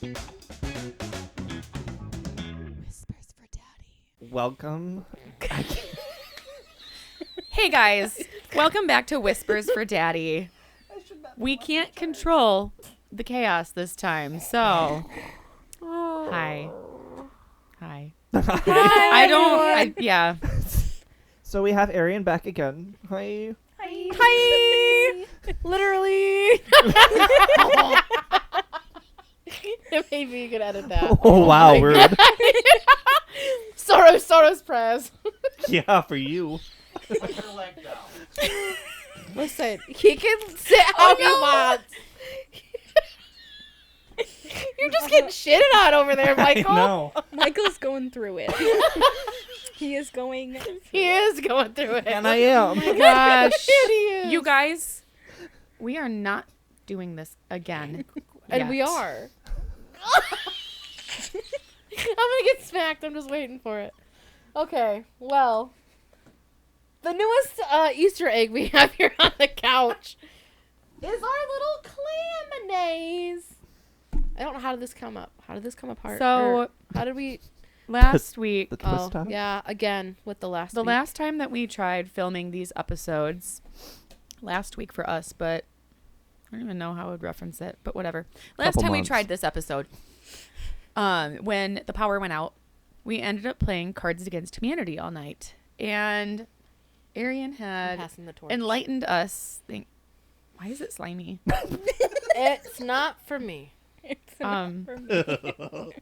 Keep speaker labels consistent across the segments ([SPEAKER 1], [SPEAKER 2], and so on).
[SPEAKER 1] Whispers for Daddy.
[SPEAKER 2] Welcome.
[SPEAKER 1] Hey guys, welcome back to Whispers for Daddy. We can't control the chaos this time, so hi. Yeah.
[SPEAKER 2] So we have Erienne back again. Hi.
[SPEAKER 1] Hi. Literally.
[SPEAKER 3] Maybe you could edit that.
[SPEAKER 2] Oh wow, rude.
[SPEAKER 3] Soros press.
[SPEAKER 2] Yeah, for you.
[SPEAKER 4] Put your leg down.
[SPEAKER 3] Listen, he can sit how he wants. You're just getting shitted on over there, Michael.
[SPEAKER 2] No.
[SPEAKER 5] Michael's going through it. He is going.
[SPEAKER 3] He is going through it.
[SPEAKER 2] And I am.
[SPEAKER 1] Oh my gosh.
[SPEAKER 3] He is.
[SPEAKER 1] You guys, we are not doing this again.
[SPEAKER 3] And we
[SPEAKER 1] yet.
[SPEAKER 3] are. I'm gonna get smacked. I'm just waiting for it. Okay, well, the newest Easter egg we have here on the couch is our little clam mayonnaise. I don't know how did this come up. How did this come apart?
[SPEAKER 1] So,
[SPEAKER 3] Or how did we?
[SPEAKER 1] Last week,
[SPEAKER 2] The twist top?
[SPEAKER 3] Yeah, again with the last.
[SPEAKER 1] the
[SPEAKER 3] week.
[SPEAKER 1] last time that we tried filming these episodes, last week for us, but I don't even know how I would reference it, but whatever. Last
[SPEAKER 2] Couple
[SPEAKER 1] time
[SPEAKER 2] months.
[SPEAKER 1] we tried this episode, when the power went out, we ended up playing Cards Against Humanity all night. And Erienne
[SPEAKER 3] I'm
[SPEAKER 1] had
[SPEAKER 3] passing the torch.
[SPEAKER 1] enlightened us. Why is it slimy?
[SPEAKER 3] It's not for me.
[SPEAKER 5] It's
[SPEAKER 1] Um,
[SPEAKER 5] not for me.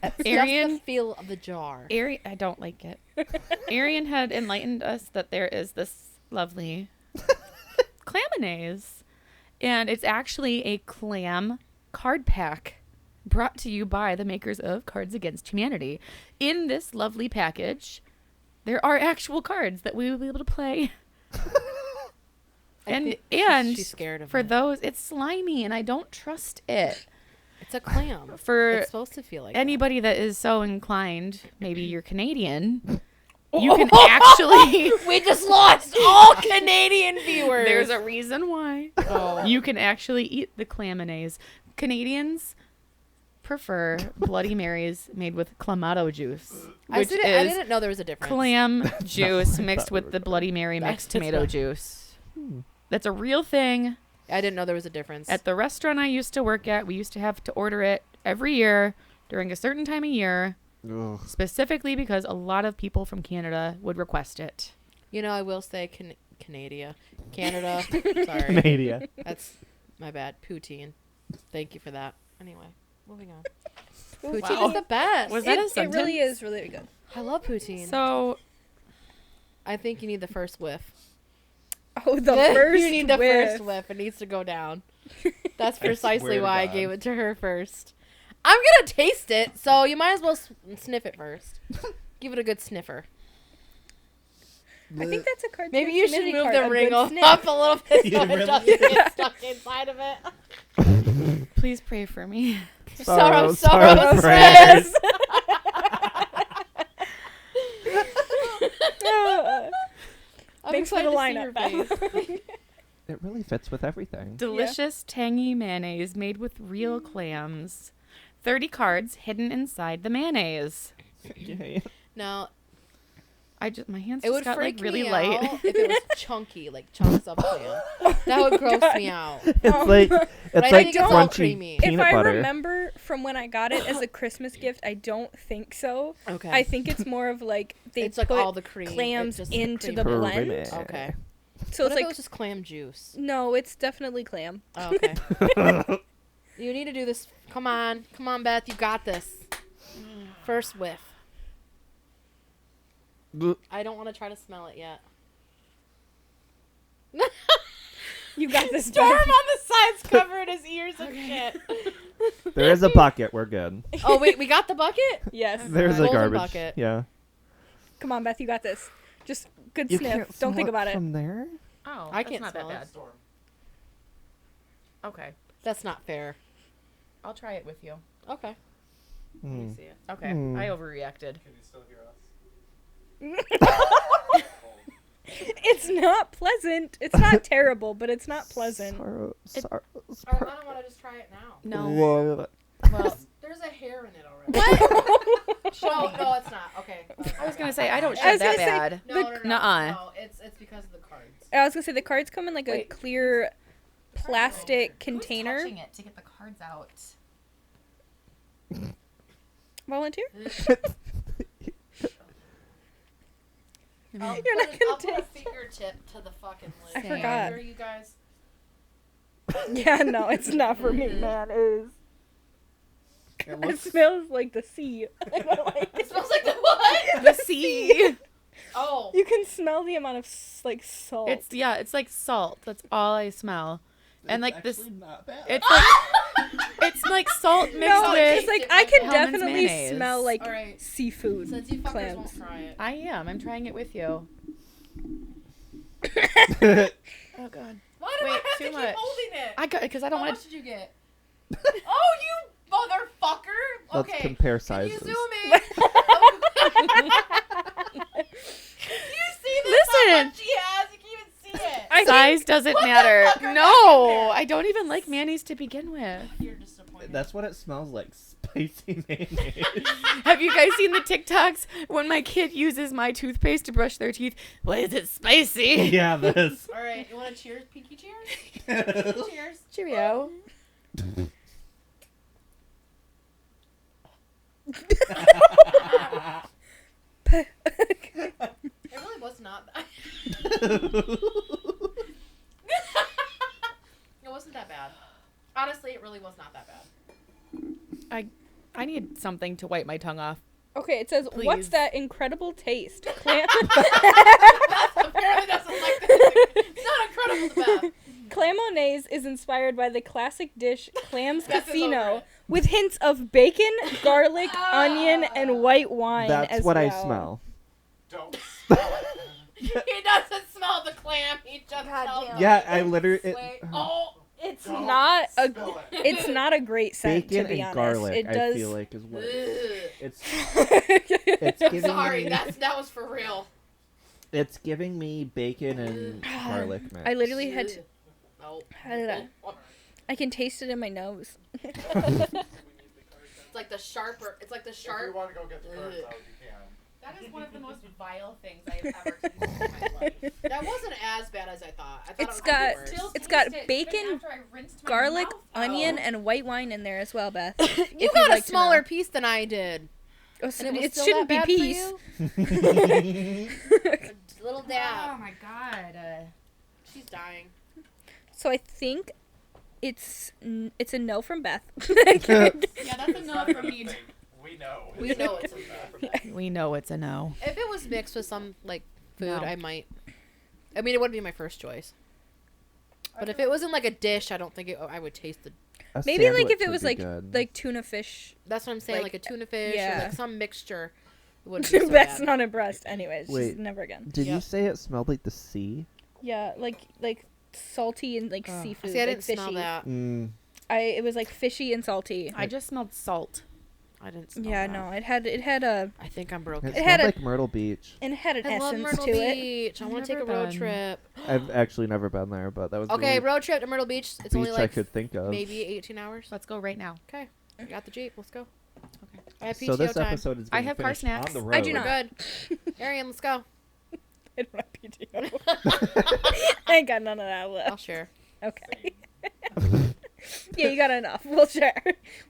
[SPEAKER 3] It's
[SPEAKER 1] Erienne-
[SPEAKER 3] just the feel of the jar.
[SPEAKER 1] I don't like it. Erienne had enlightened us that there is this lovely claminaise, and it's actually a clam card pack brought to you by the makers of Cards Against Humanity. In this lovely package, there are actual cards that we will be able to play. and
[SPEAKER 3] she's scared of
[SPEAKER 1] for
[SPEAKER 3] it.
[SPEAKER 1] those, it's slimy, and I don't trust it.
[SPEAKER 3] It's a clam.
[SPEAKER 1] For
[SPEAKER 3] It's supposed to feel like
[SPEAKER 1] anybody that is so inclined, maybe you're Canadian, you can actually...
[SPEAKER 3] that. We just lost all Canadian viewers.
[SPEAKER 1] There's a reason why.
[SPEAKER 3] Oh.
[SPEAKER 1] You can actually eat the claminaise. Canadians prefer Bloody Marys made with clamato juice, which
[SPEAKER 3] I
[SPEAKER 1] is
[SPEAKER 3] didn't know there was a difference.
[SPEAKER 1] clam juice mixed
[SPEAKER 2] thought
[SPEAKER 1] with
[SPEAKER 2] we
[SPEAKER 1] the
[SPEAKER 2] were
[SPEAKER 1] Bloody Mary mixed
[SPEAKER 3] That's
[SPEAKER 1] tomato
[SPEAKER 3] not-
[SPEAKER 1] juice. That's a real thing.
[SPEAKER 3] I didn't know there was a difference.
[SPEAKER 1] At the restaurant I used to work at, we used to have to order it every year during a certain time of year,
[SPEAKER 2] Ugh.
[SPEAKER 1] specifically because a lot of people from Canada would request it.
[SPEAKER 3] You know, I will say Canada. Sorry.
[SPEAKER 2] Canada.
[SPEAKER 3] That's my bad. Poutine. Thank you for that. Anyway, moving on.
[SPEAKER 5] Wow.
[SPEAKER 3] Poutine is the best.
[SPEAKER 1] Was that a
[SPEAKER 5] It
[SPEAKER 1] sentence?
[SPEAKER 5] really is really good.
[SPEAKER 3] I love poutine.
[SPEAKER 1] So
[SPEAKER 3] I think you need the first whiff.
[SPEAKER 5] Oh, the first
[SPEAKER 3] You need the
[SPEAKER 5] whiff.
[SPEAKER 3] first whiff. It needs to go down. That's
[SPEAKER 2] I
[SPEAKER 3] precisely
[SPEAKER 2] swear to
[SPEAKER 3] why I
[SPEAKER 2] God.
[SPEAKER 3] gave it to her first. I'm gonna taste it, so you might as well sniff it first. Give it a good sniffer.
[SPEAKER 5] I think that's a card.
[SPEAKER 3] Maybe you should
[SPEAKER 5] Humanity
[SPEAKER 3] move
[SPEAKER 5] card,
[SPEAKER 3] the
[SPEAKER 5] a
[SPEAKER 3] ring
[SPEAKER 5] good
[SPEAKER 3] up
[SPEAKER 5] sniff.
[SPEAKER 3] a little bit so
[SPEAKER 2] You
[SPEAKER 3] it
[SPEAKER 2] really-
[SPEAKER 3] doesn't get stuck inside of it.
[SPEAKER 1] please pray for me.
[SPEAKER 3] Soros
[SPEAKER 2] prayers.
[SPEAKER 3] prayers. I'm
[SPEAKER 5] Thanks for
[SPEAKER 3] excited
[SPEAKER 5] the
[SPEAKER 3] to see your
[SPEAKER 5] lineup.
[SPEAKER 3] face.
[SPEAKER 2] It really fits with everything.
[SPEAKER 1] Delicious, tangy mayonnaise made with real clams. 30 cards hidden inside the mayonnaise.
[SPEAKER 2] Yay.
[SPEAKER 3] Now,
[SPEAKER 1] My hands
[SPEAKER 3] it
[SPEAKER 1] just
[SPEAKER 3] would
[SPEAKER 1] got
[SPEAKER 3] freak
[SPEAKER 1] like really
[SPEAKER 3] me
[SPEAKER 1] light.
[SPEAKER 3] out if it was chunky, like chunks of clam. That would gross me out.
[SPEAKER 2] It's like
[SPEAKER 3] I
[SPEAKER 2] like
[SPEAKER 3] think it's all
[SPEAKER 2] crunchy
[SPEAKER 3] creamy.
[SPEAKER 5] If
[SPEAKER 2] peanut
[SPEAKER 5] I
[SPEAKER 2] butter.
[SPEAKER 5] remember from when I got it as a Christmas gift, I don't think so.
[SPEAKER 3] Okay.
[SPEAKER 5] I think it's more of like they
[SPEAKER 3] it's like
[SPEAKER 5] put
[SPEAKER 3] all the cream.
[SPEAKER 5] clams
[SPEAKER 3] It's just
[SPEAKER 5] into
[SPEAKER 3] cream.
[SPEAKER 5] the blend.
[SPEAKER 2] Creamy.
[SPEAKER 3] Okay.
[SPEAKER 5] So
[SPEAKER 3] What
[SPEAKER 5] it's
[SPEAKER 3] if it
[SPEAKER 5] like
[SPEAKER 3] was just clam juice?
[SPEAKER 5] no, it's definitely clam.
[SPEAKER 3] Oh, okay. You need to do this. Come on, Beth. You got this. First whiff. I don't want to try to smell it yet.
[SPEAKER 5] You got this.
[SPEAKER 3] Storm on
[SPEAKER 5] Beth.
[SPEAKER 3] the sides covering his ears and shit.
[SPEAKER 2] There is a bucket. We're good.
[SPEAKER 3] Oh wait, we got the bucket.
[SPEAKER 5] Yes.
[SPEAKER 2] There's a
[SPEAKER 3] Golden
[SPEAKER 2] garbage.
[SPEAKER 3] bucket.
[SPEAKER 2] Yeah.
[SPEAKER 5] Come on, Beth. You got this. Just good
[SPEAKER 2] You
[SPEAKER 5] sniff.
[SPEAKER 2] can't
[SPEAKER 5] Don't think
[SPEAKER 2] smell
[SPEAKER 5] about it.
[SPEAKER 2] from there.
[SPEAKER 1] Oh,
[SPEAKER 3] I
[SPEAKER 1] that's
[SPEAKER 3] can't
[SPEAKER 1] not
[SPEAKER 3] smell
[SPEAKER 1] that
[SPEAKER 3] it.
[SPEAKER 1] bad.
[SPEAKER 4] Storm.
[SPEAKER 1] Okay,
[SPEAKER 3] That's not fair.
[SPEAKER 1] I'll try it with you.
[SPEAKER 3] Okay.
[SPEAKER 1] Let me
[SPEAKER 2] Mm.
[SPEAKER 1] see it. Okay,
[SPEAKER 2] Hmm.
[SPEAKER 1] I overreacted.
[SPEAKER 4] Can you still hear us?
[SPEAKER 5] It's not pleasant. It's not terrible, but it's not pleasant.
[SPEAKER 3] I don't want to just try it now.
[SPEAKER 1] No.
[SPEAKER 2] Whoa.
[SPEAKER 1] Well,
[SPEAKER 3] There's a hair in it already. No, it's not. Okay.
[SPEAKER 1] I was gonna say I don't
[SPEAKER 5] I
[SPEAKER 1] shit
[SPEAKER 5] was
[SPEAKER 1] that
[SPEAKER 5] gonna say,
[SPEAKER 1] bad.
[SPEAKER 3] No.
[SPEAKER 1] Nuh-uh.
[SPEAKER 3] No, it's because of the cards.
[SPEAKER 5] I was gonna say the cards come in like a
[SPEAKER 1] Wait.
[SPEAKER 5] clear plastic
[SPEAKER 1] Who's
[SPEAKER 5] container.
[SPEAKER 1] touching it to get the cards out?
[SPEAKER 5] Volunteer?
[SPEAKER 3] I'll
[SPEAKER 5] You're not
[SPEAKER 3] put
[SPEAKER 5] gonna
[SPEAKER 3] I'll put a
[SPEAKER 5] taste
[SPEAKER 3] fingertip to the fucking lid.
[SPEAKER 5] I
[SPEAKER 1] Same.
[SPEAKER 5] forgot.
[SPEAKER 3] Here, you guys.
[SPEAKER 5] Yeah, no, it's not for me, man. It is.
[SPEAKER 2] It
[SPEAKER 5] It
[SPEAKER 2] looks
[SPEAKER 5] smells like the sea. I don't like
[SPEAKER 3] It smells like the what?
[SPEAKER 1] The sea.
[SPEAKER 3] Oh.
[SPEAKER 5] You can smell the amount of like salt.
[SPEAKER 1] It's like salt. That's all I smell. And like this,
[SPEAKER 2] not bad.
[SPEAKER 1] it's like it's like salt mixed
[SPEAKER 5] no,
[SPEAKER 1] with.
[SPEAKER 5] it's like I can
[SPEAKER 1] Hellman's
[SPEAKER 5] definitely
[SPEAKER 1] mayonnaise.
[SPEAKER 5] smell like
[SPEAKER 3] All right.
[SPEAKER 5] seafood
[SPEAKER 3] Since you fuckers
[SPEAKER 5] clams.
[SPEAKER 3] won't try it.
[SPEAKER 1] I am. I'm trying it with you. Oh god.
[SPEAKER 3] Why do
[SPEAKER 1] Wait,
[SPEAKER 3] I have
[SPEAKER 1] too
[SPEAKER 3] to
[SPEAKER 1] much.
[SPEAKER 3] keep holding it?
[SPEAKER 1] I got because I don't
[SPEAKER 3] How
[SPEAKER 1] want
[SPEAKER 3] much
[SPEAKER 1] to.
[SPEAKER 3] did you get? Oh, you motherfucker!
[SPEAKER 2] Let's
[SPEAKER 3] Okay.
[SPEAKER 2] compare
[SPEAKER 3] Can
[SPEAKER 2] sizes.
[SPEAKER 3] you zoom in? You see this? How
[SPEAKER 1] Listen.
[SPEAKER 3] much she has? You can even see it.
[SPEAKER 5] I
[SPEAKER 1] Size doesn't
[SPEAKER 3] What the
[SPEAKER 1] matter.
[SPEAKER 3] fuck are back in
[SPEAKER 1] No,
[SPEAKER 3] there?
[SPEAKER 1] I don't even like mayonnaise to begin with.
[SPEAKER 3] You're disappointed.
[SPEAKER 2] That's what it smells like. Spicy mayonnaise.
[SPEAKER 1] Have you guys seen the TikToks when my kid uses my toothpaste to brush their teeth? Why is it spicy?
[SPEAKER 2] yeah, this.
[SPEAKER 3] All right, you want to cheers? Pinky cheers? Cheers.
[SPEAKER 1] Cheerio.
[SPEAKER 3] It really was not that. It wasn't that bad. Honestly, it really was not that bad.
[SPEAKER 1] I need something to wipe my tongue off.
[SPEAKER 5] Okay, it says,
[SPEAKER 1] Please.
[SPEAKER 5] "What's that incredible taste?" Clam
[SPEAKER 3] Apparently doesn't like that. It's not incredible to Beth.
[SPEAKER 5] Clamonaise is inspired by the classic dish Clams
[SPEAKER 3] Beth is over
[SPEAKER 5] Casino,
[SPEAKER 3] it.
[SPEAKER 5] with hints of bacon, garlic, onion, and white wine.
[SPEAKER 2] That's
[SPEAKER 5] as
[SPEAKER 2] what I
[SPEAKER 5] well.
[SPEAKER 2] smell.
[SPEAKER 4] Don't smell it.
[SPEAKER 3] He doesn't smell the clam. He just
[SPEAKER 5] God
[SPEAKER 3] smells
[SPEAKER 5] damn.
[SPEAKER 3] the
[SPEAKER 2] Yeah, I literally.
[SPEAKER 3] Wait. Oh.
[SPEAKER 5] It's
[SPEAKER 4] Don't
[SPEAKER 5] not a.
[SPEAKER 4] smell it.
[SPEAKER 5] It's not a great scent,
[SPEAKER 2] Bacon
[SPEAKER 5] to be
[SPEAKER 2] and
[SPEAKER 5] honest.
[SPEAKER 2] garlic,
[SPEAKER 5] It does.
[SPEAKER 2] I feel like, is what.
[SPEAKER 3] Ugh.
[SPEAKER 2] It's. It's giving
[SPEAKER 3] Sorry,
[SPEAKER 2] me.
[SPEAKER 3] that was for real.
[SPEAKER 2] It's giving me bacon and garlic mix.
[SPEAKER 5] I literally had to.
[SPEAKER 3] Oh.
[SPEAKER 5] How did I can taste it in my nose.
[SPEAKER 3] It's like the sharper. It's like the
[SPEAKER 4] If
[SPEAKER 3] sharp.
[SPEAKER 4] you want to go get the cards
[SPEAKER 3] Ugh.
[SPEAKER 4] out, you can.
[SPEAKER 1] That is one of the most vile things I have ever tasted in my life.
[SPEAKER 3] That wasn't as bad as I thought. I thought
[SPEAKER 5] It's
[SPEAKER 3] it
[SPEAKER 5] got-
[SPEAKER 3] was worse.
[SPEAKER 5] It's got bacon, garlic, onion,
[SPEAKER 3] out.
[SPEAKER 5] and white wine in there as well, Beth.
[SPEAKER 3] You
[SPEAKER 5] if you'd
[SPEAKER 3] got
[SPEAKER 5] like
[SPEAKER 3] a
[SPEAKER 5] to
[SPEAKER 3] smaller
[SPEAKER 5] know.
[SPEAKER 3] piece than I did.
[SPEAKER 5] Oh,
[SPEAKER 3] And it was
[SPEAKER 5] it
[SPEAKER 3] still
[SPEAKER 5] shouldn't
[SPEAKER 3] that
[SPEAKER 5] be
[SPEAKER 3] bad for
[SPEAKER 5] peace.
[SPEAKER 3] you? A little
[SPEAKER 1] Oh
[SPEAKER 3] dab.
[SPEAKER 1] my god.
[SPEAKER 3] She's dying.
[SPEAKER 5] So I think it's a no from Beth.
[SPEAKER 1] Yeah, that's a
[SPEAKER 4] It's
[SPEAKER 1] no
[SPEAKER 4] not
[SPEAKER 1] from
[SPEAKER 4] even
[SPEAKER 1] me.
[SPEAKER 4] a thing. We know.
[SPEAKER 3] We know it's a no.
[SPEAKER 1] We know it's a no.
[SPEAKER 3] If it was mixed with some like food,
[SPEAKER 1] No.
[SPEAKER 3] I might. I mean, it wouldn't be my first choice. But if it was in like a dish, I don't think I would taste the.
[SPEAKER 2] A
[SPEAKER 5] Maybe like
[SPEAKER 2] sandwich
[SPEAKER 5] if it
[SPEAKER 2] would
[SPEAKER 5] was
[SPEAKER 2] be
[SPEAKER 5] like
[SPEAKER 2] good.
[SPEAKER 5] tuna fish.
[SPEAKER 3] That's what I'm saying,
[SPEAKER 5] Like,
[SPEAKER 3] like a tuna fish or
[SPEAKER 5] yeah.
[SPEAKER 3] like some mixture. It wouldn't be so
[SPEAKER 5] Beth's
[SPEAKER 3] bad.
[SPEAKER 5] not impressed. Anyways,
[SPEAKER 2] Wait.
[SPEAKER 5] she's never again.
[SPEAKER 2] Did
[SPEAKER 3] Yep.
[SPEAKER 2] you say it smelled like the sea?
[SPEAKER 5] Yeah, like salty and like
[SPEAKER 1] Ugh.
[SPEAKER 5] seafood.
[SPEAKER 3] See, I
[SPEAKER 5] like
[SPEAKER 3] didn't
[SPEAKER 5] fishy.
[SPEAKER 3] smell that.
[SPEAKER 5] It was like fishy and salty.
[SPEAKER 1] I just smelled salt.
[SPEAKER 3] I didn't smell
[SPEAKER 5] Yeah,
[SPEAKER 3] that.
[SPEAKER 5] no, it had a
[SPEAKER 3] I think I'm broken.
[SPEAKER 2] It
[SPEAKER 5] It
[SPEAKER 2] smelled
[SPEAKER 5] had a-
[SPEAKER 2] like Myrtle Beach.
[SPEAKER 5] and it had an
[SPEAKER 3] I love
[SPEAKER 5] essence
[SPEAKER 3] Myrtle
[SPEAKER 5] to it.
[SPEAKER 3] Beach. I
[SPEAKER 1] I've
[SPEAKER 3] want to take a
[SPEAKER 1] never
[SPEAKER 3] road
[SPEAKER 1] been.
[SPEAKER 3] trip.
[SPEAKER 2] I've actually never been there, but that was the
[SPEAKER 3] Okay,
[SPEAKER 2] only
[SPEAKER 3] road trip to Myrtle Beach. It's
[SPEAKER 2] beach
[SPEAKER 3] only
[SPEAKER 2] I
[SPEAKER 3] like
[SPEAKER 2] could think of.
[SPEAKER 3] maybe 18 hours.
[SPEAKER 1] Let's go right now.
[SPEAKER 3] Okay, I got the Jeep. Let's go.
[SPEAKER 1] Okay.
[SPEAKER 3] I have PTO
[SPEAKER 2] So this
[SPEAKER 3] time.
[SPEAKER 2] episode is
[SPEAKER 1] I
[SPEAKER 2] being
[SPEAKER 1] have car
[SPEAKER 2] finished
[SPEAKER 1] snacks.
[SPEAKER 2] on the road.
[SPEAKER 5] I do
[SPEAKER 3] We're
[SPEAKER 5] not.
[SPEAKER 3] good. Erienne, let's go.
[SPEAKER 5] I don't have PTO. I ain't got none of that
[SPEAKER 3] I'll
[SPEAKER 5] left.
[SPEAKER 3] share.
[SPEAKER 5] Okay. Yeah, you got enough. We'll share.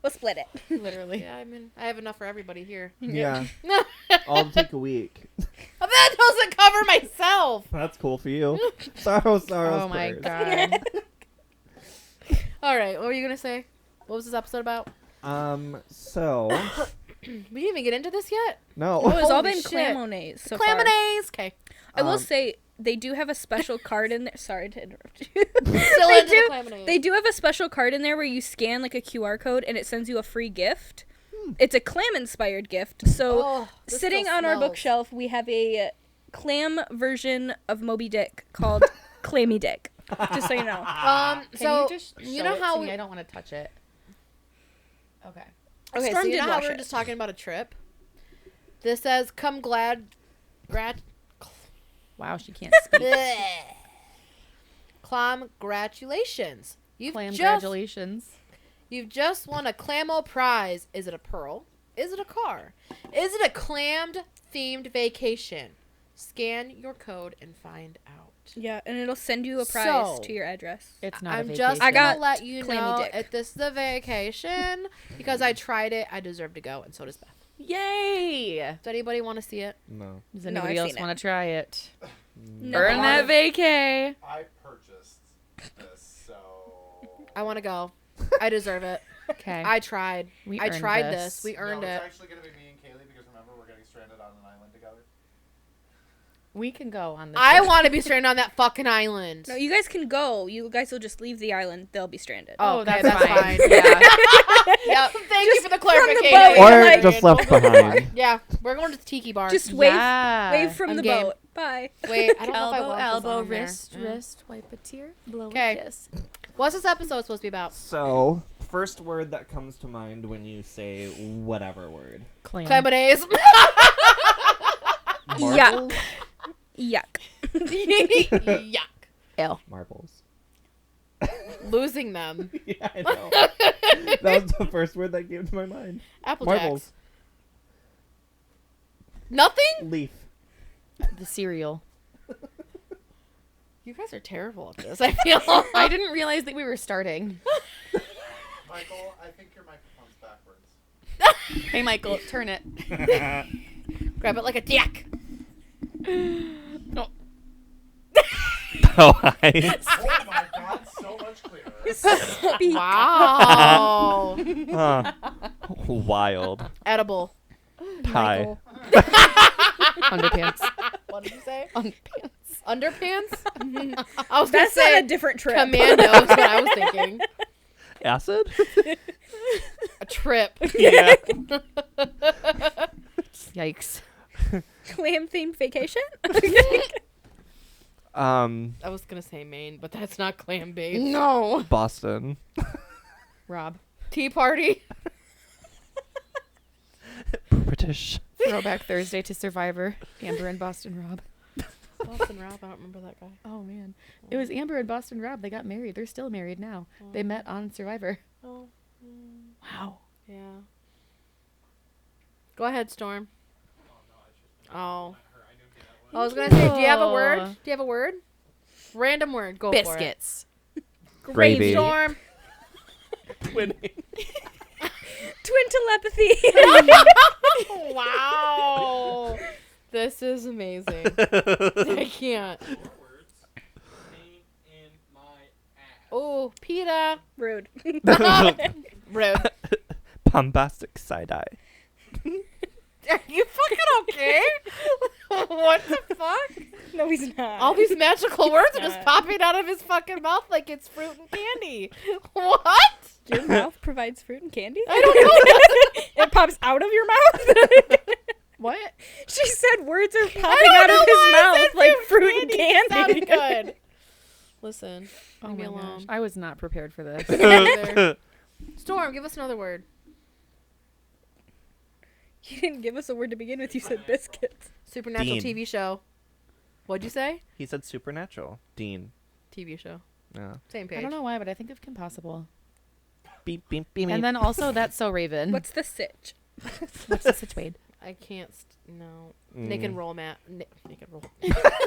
[SPEAKER 5] We'll split it.
[SPEAKER 1] Literally.
[SPEAKER 3] Yeah, I mean, I have enough for everybody here.
[SPEAKER 2] Yeah,
[SPEAKER 3] No,
[SPEAKER 2] I'll take a week.
[SPEAKER 3] that doesn't cover myself.
[SPEAKER 2] That's cool for you. Sorrows,
[SPEAKER 1] Oh my
[SPEAKER 2] prayers.
[SPEAKER 1] god.
[SPEAKER 3] All right, what were you gonna say? What was this episode about?
[SPEAKER 2] So
[SPEAKER 3] We didn't even get into this yet.
[SPEAKER 2] no.
[SPEAKER 5] Oh, it's all
[SPEAKER 3] Holy
[SPEAKER 5] been
[SPEAKER 3] shit.
[SPEAKER 5] clamonaise so far.
[SPEAKER 3] Clamonaise. Okay.
[SPEAKER 5] I will
[SPEAKER 2] Um,
[SPEAKER 5] say they do have a special card in there. Sorry to interrupt you.
[SPEAKER 3] Still
[SPEAKER 5] They
[SPEAKER 3] into
[SPEAKER 5] do-
[SPEAKER 3] the clamonaise.
[SPEAKER 5] They do have a special card in there where you scan like a QR code and it sends you a free gift. It's a clam-inspired gift. So
[SPEAKER 3] Oh, this
[SPEAKER 5] sitting
[SPEAKER 3] still
[SPEAKER 5] on our
[SPEAKER 3] smells.
[SPEAKER 5] bookshelf, we have a clam version of Moby Dick called Clammy Dick. Just so you know.
[SPEAKER 1] Can
[SPEAKER 3] So
[SPEAKER 1] you just
[SPEAKER 3] you
[SPEAKER 1] show
[SPEAKER 3] know
[SPEAKER 1] it
[SPEAKER 3] how
[SPEAKER 1] to
[SPEAKER 3] we-
[SPEAKER 1] me? I don't want to touch it. Okay.
[SPEAKER 3] Okay,
[SPEAKER 5] Storm
[SPEAKER 3] so you
[SPEAKER 5] did
[SPEAKER 3] know how
[SPEAKER 5] wash
[SPEAKER 3] we were
[SPEAKER 5] it.
[SPEAKER 3] just talking about a trip? This says, come glad...
[SPEAKER 1] Wow, she can't speak.
[SPEAKER 3] Congratulations.
[SPEAKER 1] Congratulations.
[SPEAKER 3] You've just won a Clamo prize. Is it a pearl? Is it a car? Is it a clammed themed vacation? Scan your code and find out.
[SPEAKER 5] Yeah, and it'll send you a prize
[SPEAKER 3] So,
[SPEAKER 5] to your address.
[SPEAKER 1] It's not a
[SPEAKER 3] I'm
[SPEAKER 1] vacation.
[SPEAKER 3] just
[SPEAKER 5] I
[SPEAKER 3] gonna
[SPEAKER 5] got
[SPEAKER 3] let you
[SPEAKER 5] clammy
[SPEAKER 3] know
[SPEAKER 5] dick.
[SPEAKER 3] if this is a vacation because I tried it. I deserve to go, and so does Beth.
[SPEAKER 1] Yay!
[SPEAKER 3] Does anybody want to see it?
[SPEAKER 2] No.
[SPEAKER 1] Does
[SPEAKER 5] No,
[SPEAKER 1] anybody
[SPEAKER 5] I've
[SPEAKER 1] else
[SPEAKER 5] seen it.
[SPEAKER 1] want to try it?
[SPEAKER 5] No.
[SPEAKER 1] Earn that vacay.
[SPEAKER 4] I purchased this, so.
[SPEAKER 3] I want to go. I deserve it.
[SPEAKER 1] Okay.
[SPEAKER 3] I tried.
[SPEAKER 1] We
[SPEAKER 3] I
[SPEAKER 1] earned
[SPEAKER 3] tried
[SPEAKER 1] this.
[SPEAKER 3] this. We earned
[SPEAKER 4] no,
[SPEAKER 3] it.
[SPEAKER 4] It's actually going to be me and Kaylee because remember, we're getting stranded on an island together.
[SPEAKER 1] We can go on this.
[SPEAKER 3] I
[SPEAKER 1] trip.
[SPEAKER 3] want to be stranded on that fucking island.
[SPEAKER 5] No, you guys can go. You guys will just leave the island. They'll be stranded.
[SPEAKER 3] Oh,
[SPEAKER 1] Okay,
[SPEAKER 3] that's fine.
[SPEAKER 1] Yeah.
[SPEAKER 3] Yep. Thank you for the
[SPEAKER 5] from the
[SPEAKER 3] clarification.
[SPEAKER 5] boat,
[SPEAKER 2] Or
[SPEAKER 5] like-
[SPEAKER 2] just left behind.
[SPEAKER 3] Yeah, we're going to the tiki bar.
[SPEAKER 5] Just wave
[SPEAKER 1] Yeah.
[SPEAKER 5] wave from
[SPEAKER 3] I'm
[SPEAKER 5] the
[SPEAKER 3] game.
[SPEAKER 5] boat. Bye.
[SPEAKER 3] wait. I don't know if I
[SPEAKER 1] Elbow,
[SPEAKER 3] want this
[SPEAKER 1] elbow,
[SPEAKER 3] on there.
[SPEAKER 1] wrist,
[SPEAKER 3] Yeah.
[SPEAKER 1] wrist, wipe a tear, blow
[SPEAKER 3] Okay.
[SPEAKER 1] a kiss.
[SPEAKER 3] What's this episode supposed to be about?
[SPEAKER 2] So, first word that comes to mind when you say whatever word.
[SPEAKER 1] Clam.
[SPEAKER 3] Clemonades.
[SPEAKER 5] Yuck. Yuck.
[SPEAKER 3] Yuck.
[SPEAKER 1] L.
[SPEAKER 2] Marbles.
[SPEAKER 3] Losing them.
[SPEAKER 2] Yeah, I know. That was the first word that came to my mind.
[SPEAKER 3] Apple
[SPEAKER 2] Marbles.
[SPEAKER 3] Jacks. Nothing?
[SPEAKER 2] Leaf.
[SPEAKER 1] The cereal.
[SPEAKER 3] You guys are terrible at this. I feel.
[SPEAKER 1] I didn't realize that we were starting.
[SPEAKER 4] Michael, I think your microphone's backwards.
[SPEAKER 1] Hey, Michael, turn it.
[SPEAKER 3] Grab it like a dick.
[SPEAKER 2] Oh, hi.
[SPEAKER 4] Oh my god, so much clearer.
[SPEAKER 3] Wow.
[SPEAKER 2] Huh. Wild.
[SPEAKER 3] Edible.
[SPEAKER 2] Pie.
[SPEAKER 1] Underpants.
[SPEAKER 3] What did you say?
[SPEAKER 1] Underpants.
[SPEAKER 3] Underpants? I was gonna
[SPEAKER 5] That's
[SPEAKER 3] say
[SPEAKER 5] not a different trip.
[SPEAKER 3] commandos, what I was thinking.
[SPEAKER 2] Acid?
[SPEAKER 3] A trip.
[SPEAKER 2] Yeah.
[SPEAKER 1] Yikes.
[SPEAKER 5] Clam themed vacation?
[SPEAKER 3] I was gonna say Maine, but that's not clam based.
[SPEAKER 1] No.
[SPEAKER 2] Boston.
[SPEAKER 1] Rob.
[SPEAKER 3] Tea party.
[SPEAKER 2] British.
[SPEAKER 1] Throwback Thursday to Survivor. Amber and Boston Rob.
[SPEAKER 3] Boston Rob, I don't remember that guy.
[SPEAKER 1] Oh, man. It was Amber and Boston Rob. They got married. They're still married now. They met on Survivor.
[SPEAKER 3] Oh,
[SPEAKER 1] Wow.
[SPEAKER 3] yeah. Go ahead, Storm. Oh. I was gonna say, do you have a word? Do you have a word? Random word. Go
[SPEAKER 1] Biscuits.
[SPEAKER 2] Gravy.
[SPEAKER 3] for it. Storm.
[SPEAKER 2] Winning.
[SPEAKER 5] Twin telepathy.
[SPEAKER 3] Wow. This is amazing. I can't. Oh, PETA.
[SPEAKER 5] Rude.
[SPEAKER 3] Rude.
[SPEAKER 2] Bombastic side-eye.
[SPEAKER 3] Are you fucking okay? What the fuck?
[SPEAKER 5] No, he's not.
[SPEAKER 3] All these magical words are just
[SPEAKER 5] not.
[SPEAKER 3] popping out of his fucking mouth like it's fruit and candy. What?
[SPEAKER 5] Your mouth provides fruit and candy?
[SPEAKER 3] I don't know.
[SPEAKER 5] It pops out of your mouth?
[SPEAKER 1] What?
[SPEAKER 5] She said words are
[SPEAKER 3] I
[SPEAKER 5] popping
[SPEAKER 3] don't
[SPEAKER 5] out
[SPEAKER 3] know
[SPEAKER 5] of his
[SPEAKER 3] why I
[SPEAKER 5] mouth
[SPEAKER 3] said
[SPEAKER 5] like fruit and
[SPEAKER 3] It
[SPEAKER 5] candy.
[SPEAKER 3] sounded good. Listen,
[SPEAKER 1] Oh
[SPEAKER 3] leave me
[SPEAKER 1] my gosh.
[SPEAKER 3] alone.
[SPEAKER 1] I was not prepared for this.
[SPEAKER 3] Storm, give us another word.
[SPEAKER 5] You didn't give us a word to begin with. You said biscuits.
[SPEAKER 3] Supernatural
[SPEAKER 2] Dean.
[SPEAKER 3] TV show. What'd you say?
[SPEAKER 2] He said supernatural. Dean.
[SPEAKER 3] TV show.
[SPEAKER 2] Yeah.
[SPEAKER 3] Same page.
[SPEAKER 1] I don't know why, but I think of Kim Possible.
[SPEAKER 2] Beep, beep, beep.
[SPEAKER 1] And then also That's So Raven.
[SPEAKER 5] What's the sitch?
[SPEAKER 1] What's the situation?
[SPEAKER 3] I can't. No.
[SPEAKER 2] Mm.
[SPEAKER 3] Naked roll, Matt. Naked roll.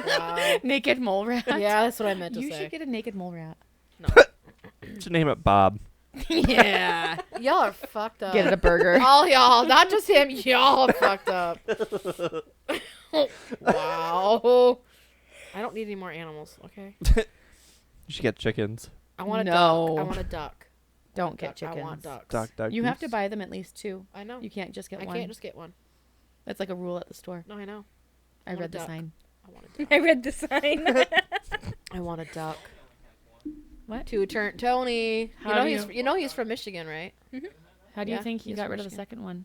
[SPEAKER 3] Wow.
[SPEAKER 1] Naked mole rat.
[SPEAKER 3] Yeah, that's what I meant to
[SPEAKER 1] You
[SPEAKER 3] say.
[SPEAKER 1] should get a naked mole rat.
[SPEAKER 2] Should name it Bob.
[SPEAKER 1] Yeah.
[SPEAKER 3] Y'all are fucked up.
[SPEAKER 1] Get it a burger.
[SPEAKER 3] All y'all, not just him. Y'all are fucked up. Wow. I don't need any more animals. Okay.
[SPEAKER 2] You should get chickens.
[SPEAKER 3] I want a
[SPEAKER 1] No.
[SPEAKER 3] duck. I want a duck.
[SPEAKER 1] Don't get
[SPEAKER 3] Duck.
[SPEAKER 1] chickens.
[SPEAKER 3] I want ducks.
[SPEAKER 2] Duck.
[SPEAKER 1] You have to
[SPEAKER 2] goose.
[SPEAKER 1] buy them at least 2.
[SPEAKER 3] I know.
[SPEAKER 1] You can't just get
[SPEAKER 3] I
[SPEAKER 1] one.
[SPEAKER 3] can't just get one.
[SPEAKER 1] That's like a rule at the store.
[SPEAKER 3] No, I know.
[SPEAKER 1] I
[SPEAKER 3] want a
[SPEAKER 1] read the
[SPEAKER 3] duck.
[SPEAKER 1] sign.
[SPEAKER 3] I want a duck.
[SPEAKER 5] I read the sign.
[SPEAKER 3] I want a duck.
[SPEAKER 1] What?
[SPEAKER 3] To turn Tony.
[SPEAKER 1] How do
[SPEAKER 3] You know he's from Michigan, right?
[SPEAKER 1] How do you
[SPEAKER 3] Yeah,
[SPEAKER 1] think he
[SPEAKER 3] he's
[SPEAKER 1] got
[SPEAKER 3] from
[SPEAKER 1] rid of the
[SPEAKER 3] Michigan.
[SPEAKER 1] second one?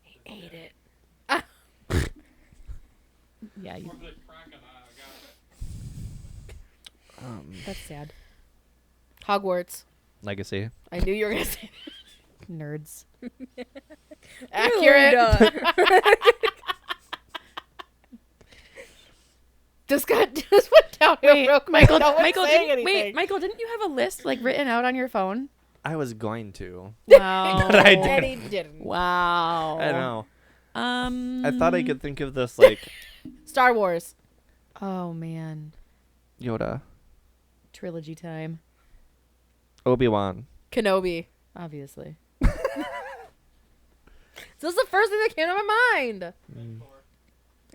[SPEAKER 3] He ate it.
[SPEAKER 1] Yeah, that's sad.
[SPEAKER 3] Hogwarts.
[SPEAKER 2] Legacy.
[SPEAKER 3] I knew you were gonna say
[SPEAKER 1] Nerds.
[SPEAKER 3] that. Accurate. Just went downhill
[SPEAKER 1] Wait,
[SPEAKER 3] real quick.
[SPEAKER 1] Michael,
[SPEAKER 3] No one's
[SPEAKER 1] Michael,
[SPEAKER 3] saying
[SPEAKER 1] didn't, wait,
[SPEAKER 3] anything.
[SPEAKER 1] Michael, didn't you have a list like written out on your phone?
[SPEAKER 2] I was going to.
[SPEAKER 1] Wow.
[SPEAKER 2] But I
[SPEAKER 3] And
[SPEAKER 2] didn't.
[SPEAKER 3] he didn't.
[SPEAKER 1] Wow.
[SPEAKER 2] I know.
[SPEAKER 1] I
[SPEAKER 2] I thought I could think of this like
[SPEAKER 3] Star Wars.
[SPEAKER 1] Oh man,
[SPEAKER 2] Yoda,
[SPEAKER 1] trilogy time.
[SPEAKER 2] Obi-Wan.
[SPEAKER 3] Kenobi.
[SPEAKER 1] Obviously.
[SPEAKER 3] So this is the first thing that came to my mind.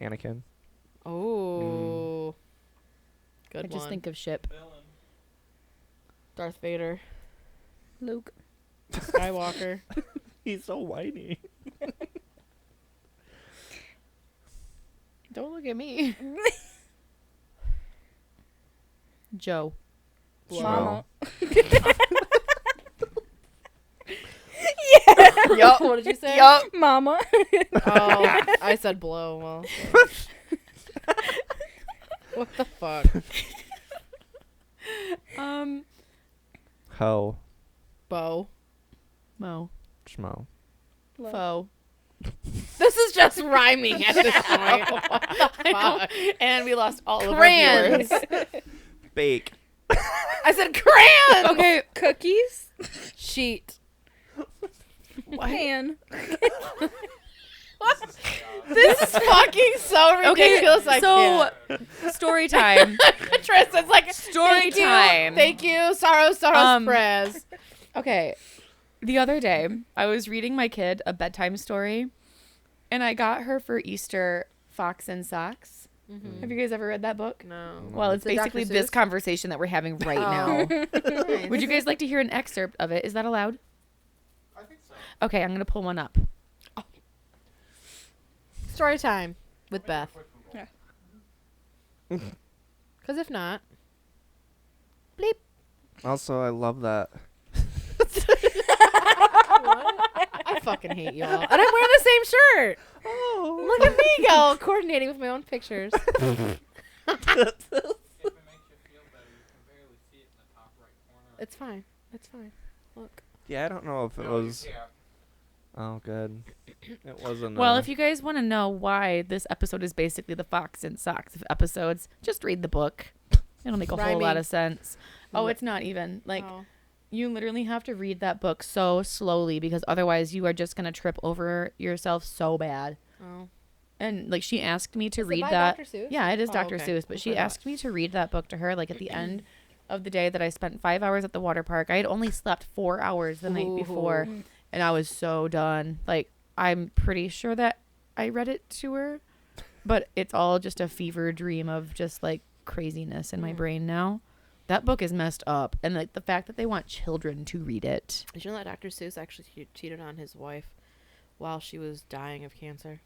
[SPEAKER 2] Anakin.
[SPEAKER 3] Oh. Good
[SPEAKER 1] I just
[SPEAKER 3] one.
[SPEAKER 1] think of ship.
[SPEAKER 3] Darth Vader.
[SPEAKER 5] Luke.
[SPEAKER 3] Skywalker.
[SPEAKER 2] He's so whiny.
[SPEAKER 1] Don't look at me. Joe.
[SPEAKER 5] Mama.
[SPEAKER 3] Yup. What did you say?
[SPEAKER 5] Mama.
[SPEAKER 3] Oh, I said blow. Well, what the fuck?
[SPEAKER 2] Ho.
[SPEAKER 3] Bo.
[SPEAKER 1] Mo.
[SPEAKER 2] Schmo.
[SPEAKER 1] Fo.
[SPEAKER 3] This is just rhyming at this point.
[SPEAKER 1] I know. And we lost all of our
[SPEAKER 3] Crayons.
[SPEAKER 1] viewers.
[SPEAKER 2] Bake.
[SPEAKER 3] I said crayons.
[SPEAKER 1] Okay.
[SPEAKER 5] Cookies.
[SPEAKER 3] Sheet.
[SPEAKER 5] Pan.
[SPEAKER 3] This is fucking so ridiculous. I
[SPEAKER 1] so
[SPEAKER 3] can't.
[SPEAKER 1] story time.
[SPEAKER 3] Tristan's like
[SPEAKER 1] Story
[SPEAKER 3] thank you,
[SPEAKER 1] time.
[SPEAKER 3] Thank you, Saros Prez.
[SPEAKER 1] Okay. The other day, I was reading my kid a bedtime story, and I got her for Easter Fox and Socks. Have you guys ever read that book?
[SPEAKER 3] No.
[SPEAKER 1] Well, it's
[SPEAKER 3] Is it Dr.
[SPEAKER 1] basically this
[SPEAKER 3] Seuss?
[SPEAKER 1] conversation that we're having right now. Would you guys like to hear an excerpt of it? Is that allowed?
[SPEAKER 4] I think so.
[SPEAKER 1] Okay, I'm going to pull one up.
[SPEAKER 3] Story time with Beth.
[SPEAKER 5] Yeah.
[SPEAKER 3] Because if not,
[SPEAKER 2] Also, I love that.
[SPEAKER 3] I fucking hate you all. And I'm wearing the same shirt.
[SPEAKER 2] Oh.
[SPEAKER 3] Look at me go coordinating with my own pictures.
[SPEAKER 4] If it makes you feel better, you can barely see it in the top right corner.
[SPEAKER 3] It's fine. It's fine. Look.
[SPEAKER 2] Yeah, I don't know if it
[SPEAKER 4] No, you
[SPEAKER 2] was.
[SPEAKER 4] can't.
[SPEAKER 2] Oh, good. It wasn't.
[SPEAKER 1] Well, if you guys want to know why this episode is basically the Fox and Socks of episodes, just read the book. It'll make a whole lot
[SPEAKER 3] Rhyming.
[SPEAKER 1] of sense. Oh, it's not even. Like,
[SPEAKER 3] Oh.
[SPEAKER 1] you literally have to read that book so slowly because otherwise you are just going to trip over yourself so bad.
[SPEAKER 3] Oh.
[SPEAKER 1] And, like, she asked me to
[SPEAKER 3] Is it
[SPEAKER 1] read
[SPEAKER 3] by
[SPEAKER 1] that.
[SPEAKER 3] Dr. Seuss?
[SPEAKER 1] Yeah, it is
[SPEAKER 3] Oh,
[SPEAKER 1] Dr.
[SPEAKER 3] okay.
[SPEAKER 1] Seuss. But
[SPEAKER 3] I
[SPEAKER 1] she
[SPEAKER 3] forgot.
[SPEAKER 1] asked me to read that book to her, like, at the end of the day that I spent 5 hours at the water park. I had only slept 4 hours the night before,
[SPEAKER 3] Ooh.
[SPEAKER 1] and I was so done. Like, I'm pretty sure that I read it to her, but it's all just a fever dream of just, like, craziness in my brain now. That book is messed up. And, like, the fact that they want children to read it.
[SPEAKER 3] Did you know that Dr. Seuss actually cheated on his wife while she was dying of cancer?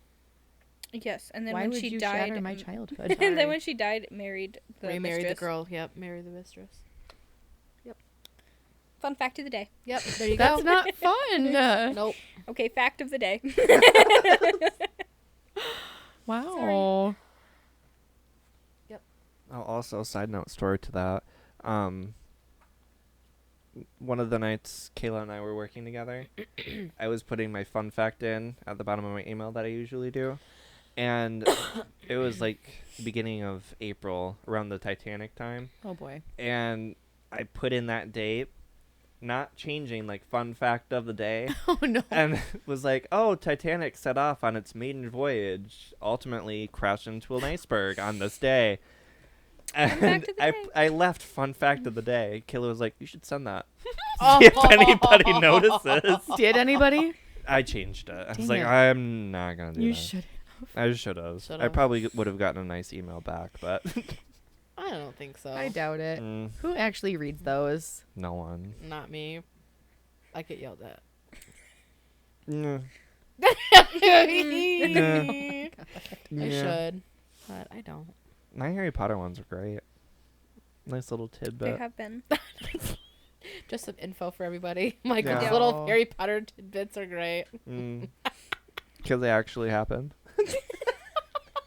[SPEAKER 5] Yes, and then
[SPEAKER 1] Why
[SPEAKER 5] when
[SPEAKER 1] would
[SPEAKER 5] she
[SPEAKER 1] you
[SPEAKER 5] died,
[SPEAKER 1] shatter my childhood?
[SPEAKER 5] and then when she died, married the
[SPEAKER 3] Remarried the
[SPEAKER 5] mistress.
[SPEAKER 3] girl. Yep, married the mistress.
[SPEAKER 5] Fun fact of the day.
[SPEAKER 3] Yep, there you
[SPEAKER 1] That's
[SPEAKER 3] go.
[SPEAKER 1] not fun.
[SPEAKER 3] Nope.
[SPEAKER 5] Okay, fact of the day.
[SPEAKER 1] Wow.
[SPEAKER 2] Oh, also, side note story to that. One of the nights Kayla and I were working together, I was putting my fun fact in at the bottom of my email that I usually do. And it was like beginning of April, around the Titanic time.
[SPEAKER 1] Oh, boy.
[SPEAKER 2] And I put in that date, not changing, like, fun fact of the day.
[SPEAKER 1] Oh, no.
[SPEAKER 2] And was like, oh, Titanic set off on its maiden voyage, ultimately crashed into an iceberg on this day. And
[SPEAKER 5] fact of the day.
[SPEAKER 2] I left fun fact of the day. Kayla was like, you should send that.
[SPEAKER 3] Oh.
[SPEAKER 2] See if anybody notices.
[SPEAKER 1] Did anybody?
[SPEAKER 2] I changed it. I was
[SPEAKER 1] Dang
[SPEAKER 2] like,
[SPEAKER 1] it.
[SPEAKER 2] I'm not going to do
[SPEAKER 1] You
[SPEAKER 2] that.
[SPEAKER 1] should.
[SPEAKER 2] I should have. I
[SPEAKER 3] Should've.
[SPEAKER 2] probably would have gotten a nice email back, but
[SPEAKER 3] I don't think so.
[SPEAKER 1] I doubt it.
[SPEAKER 2] mm,
[SPEAKER 1] Who actually reads those?
[SPEAKER 2] no one.
[SPEAKER 3] Not me. I get yelled at.
[SPEAKER 2] Mm,
[SPEAKER 3] I
[SPEAKER 2] yeah.
[SPEAKER 3] should, but I don't.
[SPEAKER 2] My Harry Potter ones are great. Nice little
[SPEAKER 5] They
[SPEAKER 2] tidbit.
[SPEAKER 5] have been.
[SPEAKER 3] Just some info for everybody. Like
[SPEAKER 2] Yeah.
[SPEAKER 3] these little Harry Potter tidbits are great.
[SPEAKER 2] Because they actually happened.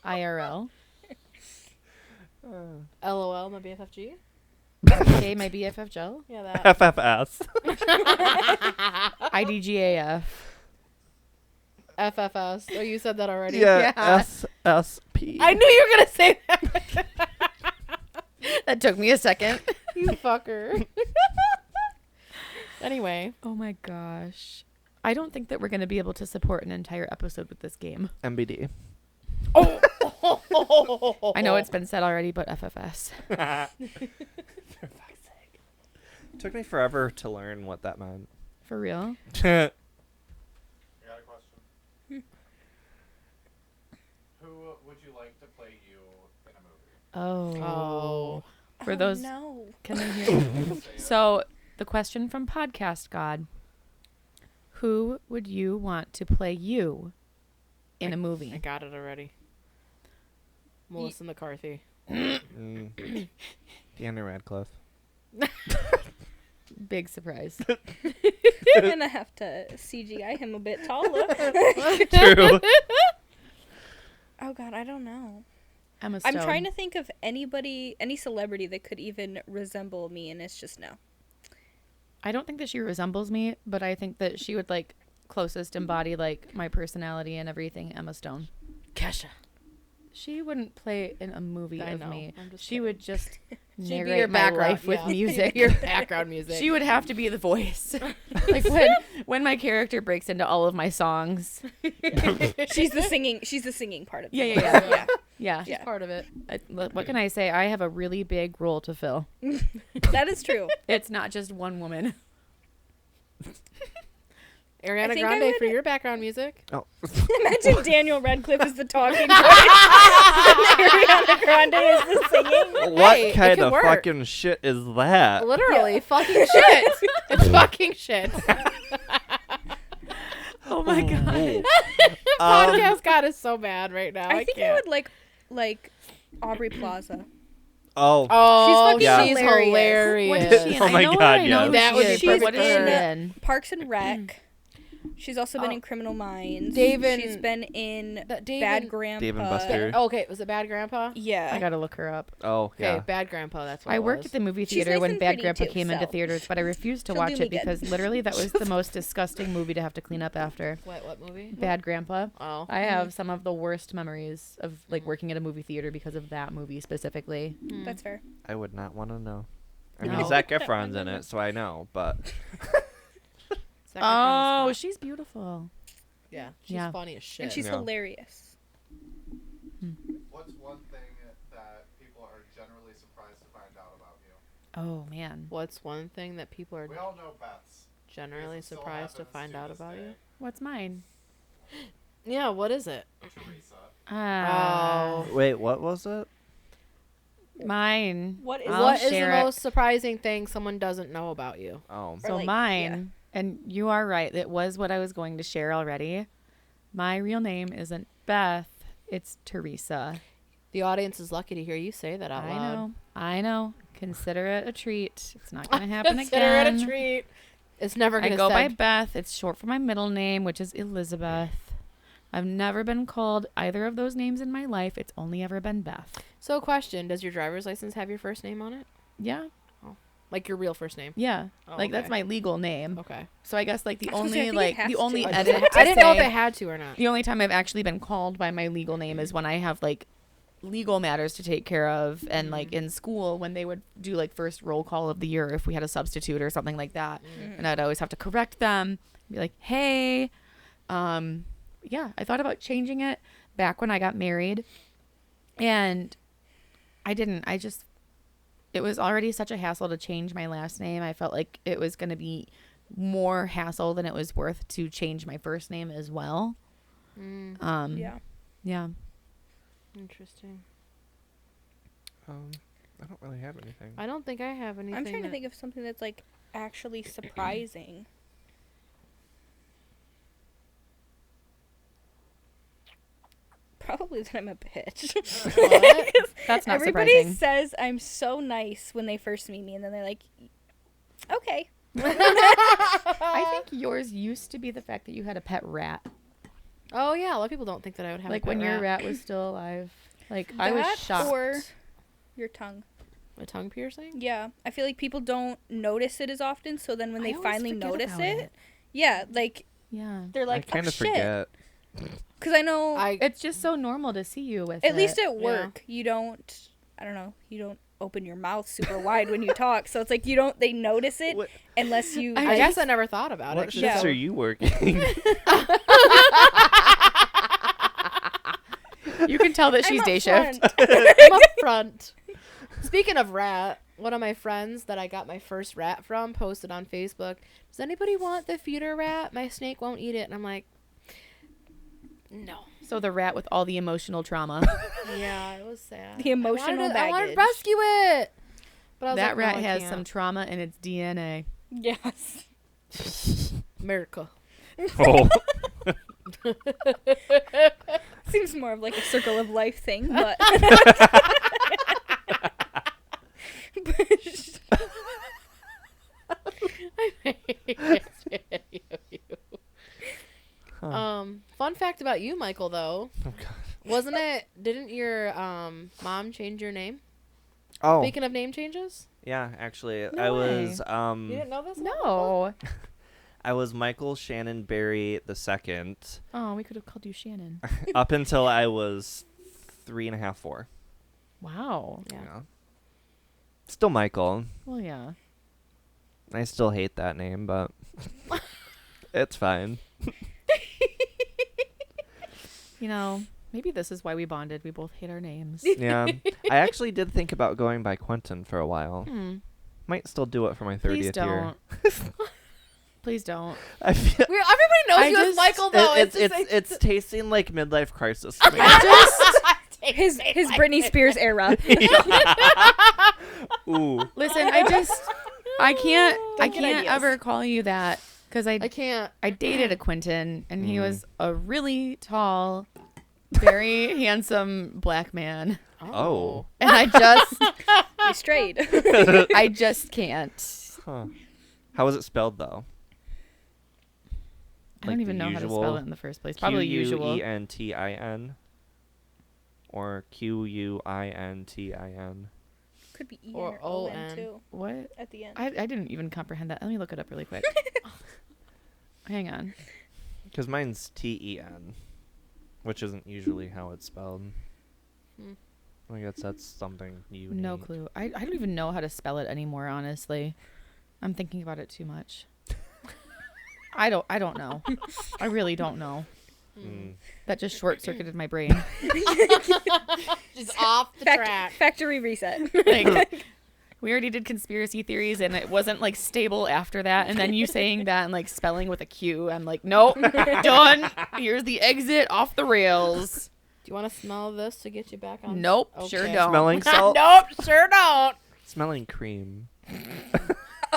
[SPEAKER 1] IRL.
[SPEAKER 3] LOL, my BFFG.
[SPEAKER 1] Okay, my BFF gel.
[SPEAKER 3] Yeah, that.
[SPEAKER 2] FFS.
[SPEAKER 1] IDGAF.
[SPEAKER 3] FFS. Oh, you said that already.
[SPEAKER 2] Yeah, SSP.
[SPEAKER 3] I knew you were gonna say that.
[SPEAKER 1] That took me a second.
[SPEAKER 3] You fucker. Anyway.
[SPEAKER 1] Oh my gosh. I don't think that we're going to be able to support an entire episode with this game.
[SPEAKER 2] MBD.
[SPEAKER 1] I know it's been said already, but FFS.
[SPEAKER 2] For fuck's sake. Took me forever to learn what that meant.
[SPEAKER 1] For real?
[SPEAKER 4] I got a question. Who would you like to play you in a movie?
[SPEAKER 1] Oh. For
[SPEAKER 5] Oh,
[SPEAKER 1] those...
[SPEAKER 5] no.
[SPEAKER 1] Can they hear? So, the question from Podcast God. Who would you want to play you in a
[SPEAKER 3] I
[SPEAKER 1] movie?
[SPEAKER 3] got it already. Melissa McCarthy.
[SPEAKER 2] Daniel Radcliffe.
[SPEAKER 1] Big surprise.
[SPEAKER 5] I'm gonna have to CGI him a bit taller.
[SPEAKER 2] True.
[SPEAKER 5] Oh god, I don't know.
[SPEAKER 1] Emma Stone.
[SPEAKER 5] I'm trying to think of anybody, any celebrity that could even resemble me, and it's just no.
[SPEAKER 1] I don't think that she resembles me, but I think that she would like closest embody like my personality and everything. Emma Stone.
[SPEAKER 3] Kesha.
[SPEAKER 1] She wouldn't play in a movie
[SPEAKER 3] I
[SPEAKER 1] of
[SPEAKER 3] know.
[SPEAKER 1] me.
[SPEAKER 3] I'm just
[SPEAKER 1] She
[SPEAKER 3] kidding.
[SPEAKER 1] would just
[SPEAKER 3] She'd
[SPEAKER 1] narrate
[SPEAKER 3] be your
[SPEAKER 1] my
[SPEAKER 3] background
[SPEAKER 1] life with
[SPEAKER 3] yeah.
[SPEAKER 1] music.
[SPEAKER 3] Your background music.
[SPEAKER 1] She would have to be the voice. Like when my character breaks into all of my songs.
[SPEAKER 5] She's the singing part of it.
[SPEAKER 1] Yeah. Yeah.
[SPEAKER 3] She's part of it.
[SPEAKER 1] What can I say? I have a really big role to fill.
[SPEAKER 5] That is true.
[SPEAKER 1] It's not just one woman.
[SPEAKER 3] Ariana
[SPEAKER 5] think I
[SPEAKER 3] Grande
[SPEAKER 5] would-
[SPEAKER 3] for your background music.
[SPEAKER 2] Oh.
[SPEAKER 5] Imagine Daniel Radcliffe is the talking voice. Ariana Grande is the singing.
[SPEAKER 2] What
[SPEAKER 3] Hey, it
[SPEAKER 2] kind
[SPEAKER 3] could
[SPEAKER 2] of
[SPEAKER 3] work.
[SPEAKER 2] fucking shit is that?
[SPEAKER 3] Literally, fucking shit. It's fucking shit.
[SPEAKER 1] Oh my god.
[SPEAKER 3] Podcast God is so bad right now.
[SPEAKER 5] I think I
[SPEAKER 3] can't.
[SPEAKER 5] would like Aubrey Plaza.
[SPEAKER 2] Oh.
[SPEAKER 3] Oh,
[SPEAKER 5] She's
[SPEAKER 2] fucking
[SPEAKER 3] she's
[SPEAKER 5] hilarious.
[SPEAKER 1] What
[SPEAKER 3] hilarious.
[SPEAKER 1] is she in?
[SPEAKER 2] Oh my
[SPEAKER 1] I know
[SPEAKER 2] God,
[SPEAKER 1] I know
[SPEAKER 2] yes.
[SPEAKER 1] who
[SPEAKER 3] That
[SPEAKER 1] she
[SPEAKER 3] would be
[SPEAKER 1] is, but
[SPEAKER 3] perfect
[SPEAKER 1] what is
[SPEAKER 3] for
[SPEAKER 1] she
[SPEAKER 3] her.
[SPEAKER 1] in?
[SPEAKER 5] Parks and Rec. She's also been
[SPEAKER 3] Oh.
[SPEAKER 5] in Criminal Minds.
[SPEAKER 3] David-
[SPEAKER 5] She's been in
[SPEAKER 3] That
[SPEAKER 5] Bad Grandpa.
[SPEAKER 2] Dave and Buster.
[SPEAKER 3] Oh, okay, was it Bad Grandpa?
[SPEAKER 5] Yeah.
[SPEAKER 1] I gotta look her up.
[SPEAKER 2] Oh,
[SPEAKER 3] Okay,
[SPEAKER 2] yeah.
[SPEAKER 3] Bad Grandpa. That's what
[SPEAKER 1] I
[SPEAKER 3] it
[SPEAKER 1] worked
[SPEAKER 3] was.
[SPEAKER 1] at the movie
[SPEAKER 5] She's
[SPEAKER 1] theater
[SPEAKER 5] nice
[SPEAKER 1] when
[SPEAKER 5] and
[SPEAKER 1] Bad
[SPEAKER 5] pretty,
[SPEAKER 1] Grandpa
[SPEAKER 5] too,
[SPEAKER 1] came into
[SPEAKER 5] so
[SPEAKER 1] theaters, but I refused to
[SPEAKER 5] she'll
[SPEAKER 1] watch
[SPEAKER 5] do me
[SPEAKER 1] it
[SPEAKER 5] good.
[SPEAKER 1] because literally that was the most disgusting movie to have to clean up after.
[SPEAKER 3] What movie?
[SPEAKER 1] Bad Grandpa.
[SPEAKER 3] Oh.
[SPEAKER 1] I have some of the worst memories of like working at a movie theater because of that movie specifically.
[SPEAKER 5] That's fair.
[SPEAKER 2] I would not want to know. I
[SPEAKER 1] No.
[SPEAKER 2] mean, Zac Efron's in it, so I know, but
[SPEAKER 3] Zac Efron
[SPEAKER 1] Oh,
[SPEAKER 3] is
[SPEAKER 1] she's beautiful.
[SPEAKER 3] yeah, she's
[SPEAKER 1] Yeah.
[SPEAKER 3] funny as shit.
[SPEAKER 5] And she's
[SPEAKER 2] Yeah.
[SPEAKER 5] hilarious.
[SPEAKER 4] What's one thing that people are generally surprised to find out about you?
[SPEAKER 1] Oh man.
[SPEAKER 3] What's one thing that people are
[SPEAKER 4] We all know Beth's.
[SPEAKER 3] generally
[SPEAKER 4] It still
[SPEAKER 3] surprised to
[SPEAKER 4] happens
[SPEAKER 3] find
[SPEAKER 4] to
[SPEAKER 3] out
[SPEAKER 4] this
[SPEAKER 3] about
[SPEAKER 4] day.
[SPEAKER 3] you?
[SPEAKER 1] What's mine?
[SPEAKER 3] Yeah, what is it?
[SPEAKER 4] Teresa.
[SPEAKER 1] Ah,
[SPEAKER 2] wait, what was it?
[SPEAKER 1] mine.
[SPEAKER 5] What is
[SPEAKER 1] I'll
[SPEAKER 3] What is the
[SPEAKER 1] share it.
[SPEAKER 3] most surprising thing someone doesn't know about you?
[SPEAKER 2] Oh,
[SPEAKER 5] Or
[SPEAKER 1] So
[SPEAKER 5] like,
[SPEAKER 1] mine, and you are right. It was what I was going to share already. My real name isn't Beth. It's Teresa.
[SPEAKER 3] The audience is lucky to hear you say that out
[SPEAKER 1] I
[SPEAKER 3] loud.
[SPEAKER 1] know. I know. Consider it a treat. It's not going to happen
[SPEAKER 3] Consider
[SPEAKER 1] again.
[SPEAKER 3] it a treat. It's never
[SPEAKER 1] I
[SPEAKER 3] gonna
[SPEAKER 1] go by
[SPEAKER 3] said-
[SPEAKER 1] Beth. It's short for my middle name, which is Elizabeth. I've never been called either of those names in my life. It's only ever been Beth.
[SPEAKER 3] So, question: does your driver's license have your first name on it?
[SPEAKER 1] Yeah.
[SPEAKER 3] Like your real first name?
[SPEAKER 1] Yeah.
[SPEAKER 3] Oh,
[SPEAKER 1] like that's
[SPEAKER 3] okay.
[SPEAKER 1] my legal name.
[SPEAKER 3] Okay.
[SPEAKER 1] So I guess like the
[SPEAKER 5] I was gonna say, I
[SPEAKER 1] only
[SPEAKER 5] think it has
[SPEAKER 1] the
[SPEAKER 5] to.
[SPEAKER 1] only
[SPEAKER 5] I
[SPEAKER 1] edit
[SPEAKER 3] I didn't know if
[SPEAKER 1] say-
[SPEAKER 3] it had to or not.
[SPEAKER 1] the only time I've actually been called by my legal name is when I have like legal matters to take care of, and like in school when they would do like first roll call of the year if we had a substitute or something like that, and I'd always have to correct them, be like, hey, yeah, I thought about changing it back when I got married, and I didn't. It was already such a hassle to change my last name. I felt like it was going to be more hassle than it was worth to change my first name as well.
[SPEAKER 5] Yeah.
[SPEAKER 1] Yeah.
[SPEAKER 3] Interesting.
[SPEAKER 2] I don't really have anything.
[SPEAKER 3] I don't think I have anything.
[SPEAKER 5] I'm trying to
[SPEAKER 3] that-
[SPEAKER 5] think of something that's like actually surprising. Probably that I'm a bitch.
[SPEAKER 3] What?
[SPEAKER 1] That's not
[SPEAKER 5] Everybody
[SPEAKER 1] surprising.
[SPEAKER 5] says I'm so nice when they first meet me, and then they're like, okay.
[SPEAKER 1] I think yours used to be the fact that you had a pet rat.
[SPEAKER 3] Oh yeah, a lot of people don't think that I would have.
[SPEAKER 1] Like
[SPEAKER 3] a pet
[SPEAKER 1] when your rat was still alive. Like I was
[SPEAKER 5] That
[SPEAKER 1] shocked.
[SPEAKER 5] Or your tongue.
[SPEAKER 3] a tongue piercing.
[SPEAKER 5] Yeah. I feel like people don't notice it as often, so then when
[SPEAKER 1] I
[SPEAKER 5] they
[SPEAKER 1] always
[SPEAKER 5] finally
[SPEAKER 1] forget
[SPEAKER 5] notice
[SPEAKER 1] about
[SPEAKER 5] it, yeah, like,
[SPEAKER 1] Yeah.
[SPEAKER 5] they're like,
[SPEAKER 2] I kind
[SPEAKER 5] oh,
[SPEAKER 2] of
[SPEAKER 5] shit.
[SPEAKER 2] forget.
[SPEAKER 5] Because I know,
[SPEAKER 3] I
[SPEAKER 1] It's just so normal to see you with it.
[SPEAKER 5] at least at
[SPEAKER 3] Yeah.
[SPEAKER 5] work, you don't, I don't know, you don't open your mouth super wide when you talk. So it's like they notice it
[SPEAKER 2] What-
[SPEAKER 5] unless you.
[SPEAKER 3] I guess I never thought about
[SPEAKER 2] What
[SPEAKER 3] it.
[SPEAKER 2] shifts
[SPEAKER 5] Yeah.
[SPEAKER 2] are you working?
[SPEAKER 1] You can tell that she's
[SPEAKER 5] I'm
[SPEAKER 1] day
[SPEAKER 5] up
[SPEAKER 1] shift.
[SPEAKER 5] front.
[SPEAKER 3] I'm up front. Speaking of rat, one of my friends that I got my first rat from posted on Facebook, does anybody want the feeder rat? My snake won't eat it. And I'm like, no.
[SPEAKER 1] So the rat with all the emotional trauma.
[SPEAKER 3] Yeah, it was sad.
[SPEAKER 5] The emotional
[SPEAKER 3] I wanted to
[SPEAKER 5] baggage.
[SPEAKER 3] rescue it. But I was
[SPEAKER 1] That
[SPEAKER 3] like,
[SPEAKER 1] rat
[SPEAKER 3] no, I
[SPEAKER 1] has
[SPEAKER 3] can't.
[SPEAKER 1] some trauma in its DNA.
[SPEAKER 5] Yes.
[SPEAKER 3] America.
[SPEAKER 2] Oh.
[SPEAKER 5] Seems more of like a circle of life thing, but.
[SPEAKER 2] Huh.
[SPEAKER 3] Fun fact about you, Michael, though.
[SPEAKER 2] Oh, God.
[SPEAKER 3] Wasn't it, didn't your mom change your name?
[SPEAKER 2] Oh,
[SPEAKER 3] Speaking of name changes?
[SPEAKER 2] yeah, actually,
[SPEAKER 1] No
[SPEAKER 2] I
[SPEAKER 1] way.
[SPEAKER 2] was
[SPEAKER 3] You didn't know this?
[SPEAKER 1] No.
[SPEAKER 2] I was Michael Shannon Berry II
[SPEAKER 1] Oh, we could have called you Shannon.
[SPEAKER 2] up until I was 3.5, 4.
[SPEAKER 1] Wow.
[SPEAKER 3] Yeah.
[SPEAKER 2] Yeah. Still Michael.
[SPEAKER 1] Well, yeah.
[SPEAKER 2] I still hate that name, but it's fine.
[SPEAKER 1] You know, maybe this is why we bonded. We both hate our names.
[SPEAKER 2] Yeah. I actually did think about going by Quentin for a while.
[SPEAKER 1] Hmm.
[SPEAKER 2] Might still do it for my 30th
[SPEAKER 1] Please
[SPEAKER 2] year.
[SPEAKER 1] don't. Please don't.
[SPEAKER 2] I feel
[SPEAKER 3] Everybody knows
[SPEAKER 1] I
[SPEAKER 3] you as
[SPEAKER 1] just-
[SPEAKER 3] Michael, though.
[SPEAKER 2] it's tasting like midlife crisis to me.
[SPEAKER 5] his Britney Spears era.
[SPEAKER 2] Ooh.
[SPEAKER 1] Listen, I can't
[SPEAKER 5] Don't get ideas.
[SPEAKER 1] ever call you that because
[SPEAKER 3] I can't.
[SPEAKER 1] I dated a Quentin and he
[SPEAKER 2] Mm.
[SPEAKER 1] was a really tall, very handsome black man.
[SPEAKER 2] Oh.
[SPEAKER 1] And
[SPEAKER 5] We strayed.
[SPEAKER 1] I just can't.
[SPEAKER 2] Huh. How was it spelled though?
[SPEAKER 1] I
[SPEAKER 2] Like
[SPEAKER 1] don't
[SPEAKER 2] the
[SPEAKER 1] even know how to spell
[SPEAKER 2] usual
[SPEAKER 1] it in the first place. Probably usual.
[SPEAKER 2] Quentin or Quintin.
[SPEAKER 5] Could be E
[SPEAKER 3] Or
[SPEAKER 5] or O-N
[SPEAKER 3] O-N.
[SPEAKER 5] too
[SPEAKER 1] What?
[SPEAKER 5] at the end.
[SPEAKER 1] I didn't even comprehend that. Let me look it up really quick. Hang on.
[SPEAKER 2] Because mine's Ten, which isn't usually how it's spelled.
[SPEAKER 3] Hmm.
[SPEAKER 2] I guess that's something unique.
[SPEAKER 1] No clue. I don't even know how to spell it anymore, honestly. I'm thinking about it too much. I don't know. I really don't know.
[SPEAKER 2] Mm.
[SPEAKER 1] That just short-circuited my brain.
[SPEAKER 3] Just off the track.
[SPEAKER 5] Factory reset.
[SPEAKER 1] Like, we already did conspiracy theories and it wasn't like stable after that. And then you saying that and like spelling with a Q. I'm like, nope, done. Here's the exit off the rails.
[SPEAKER 3] Do you want to smell this to get you back on?
[SPEAKER 1] Nope,
[SPEAKER 3] Okay.
[SPEAKER 1] sure don't.
[SPEAKER 2] Smelling salt?
[SPEAKER 3] Nope, sure don't.
[SPEAKER 2] Smelling cream.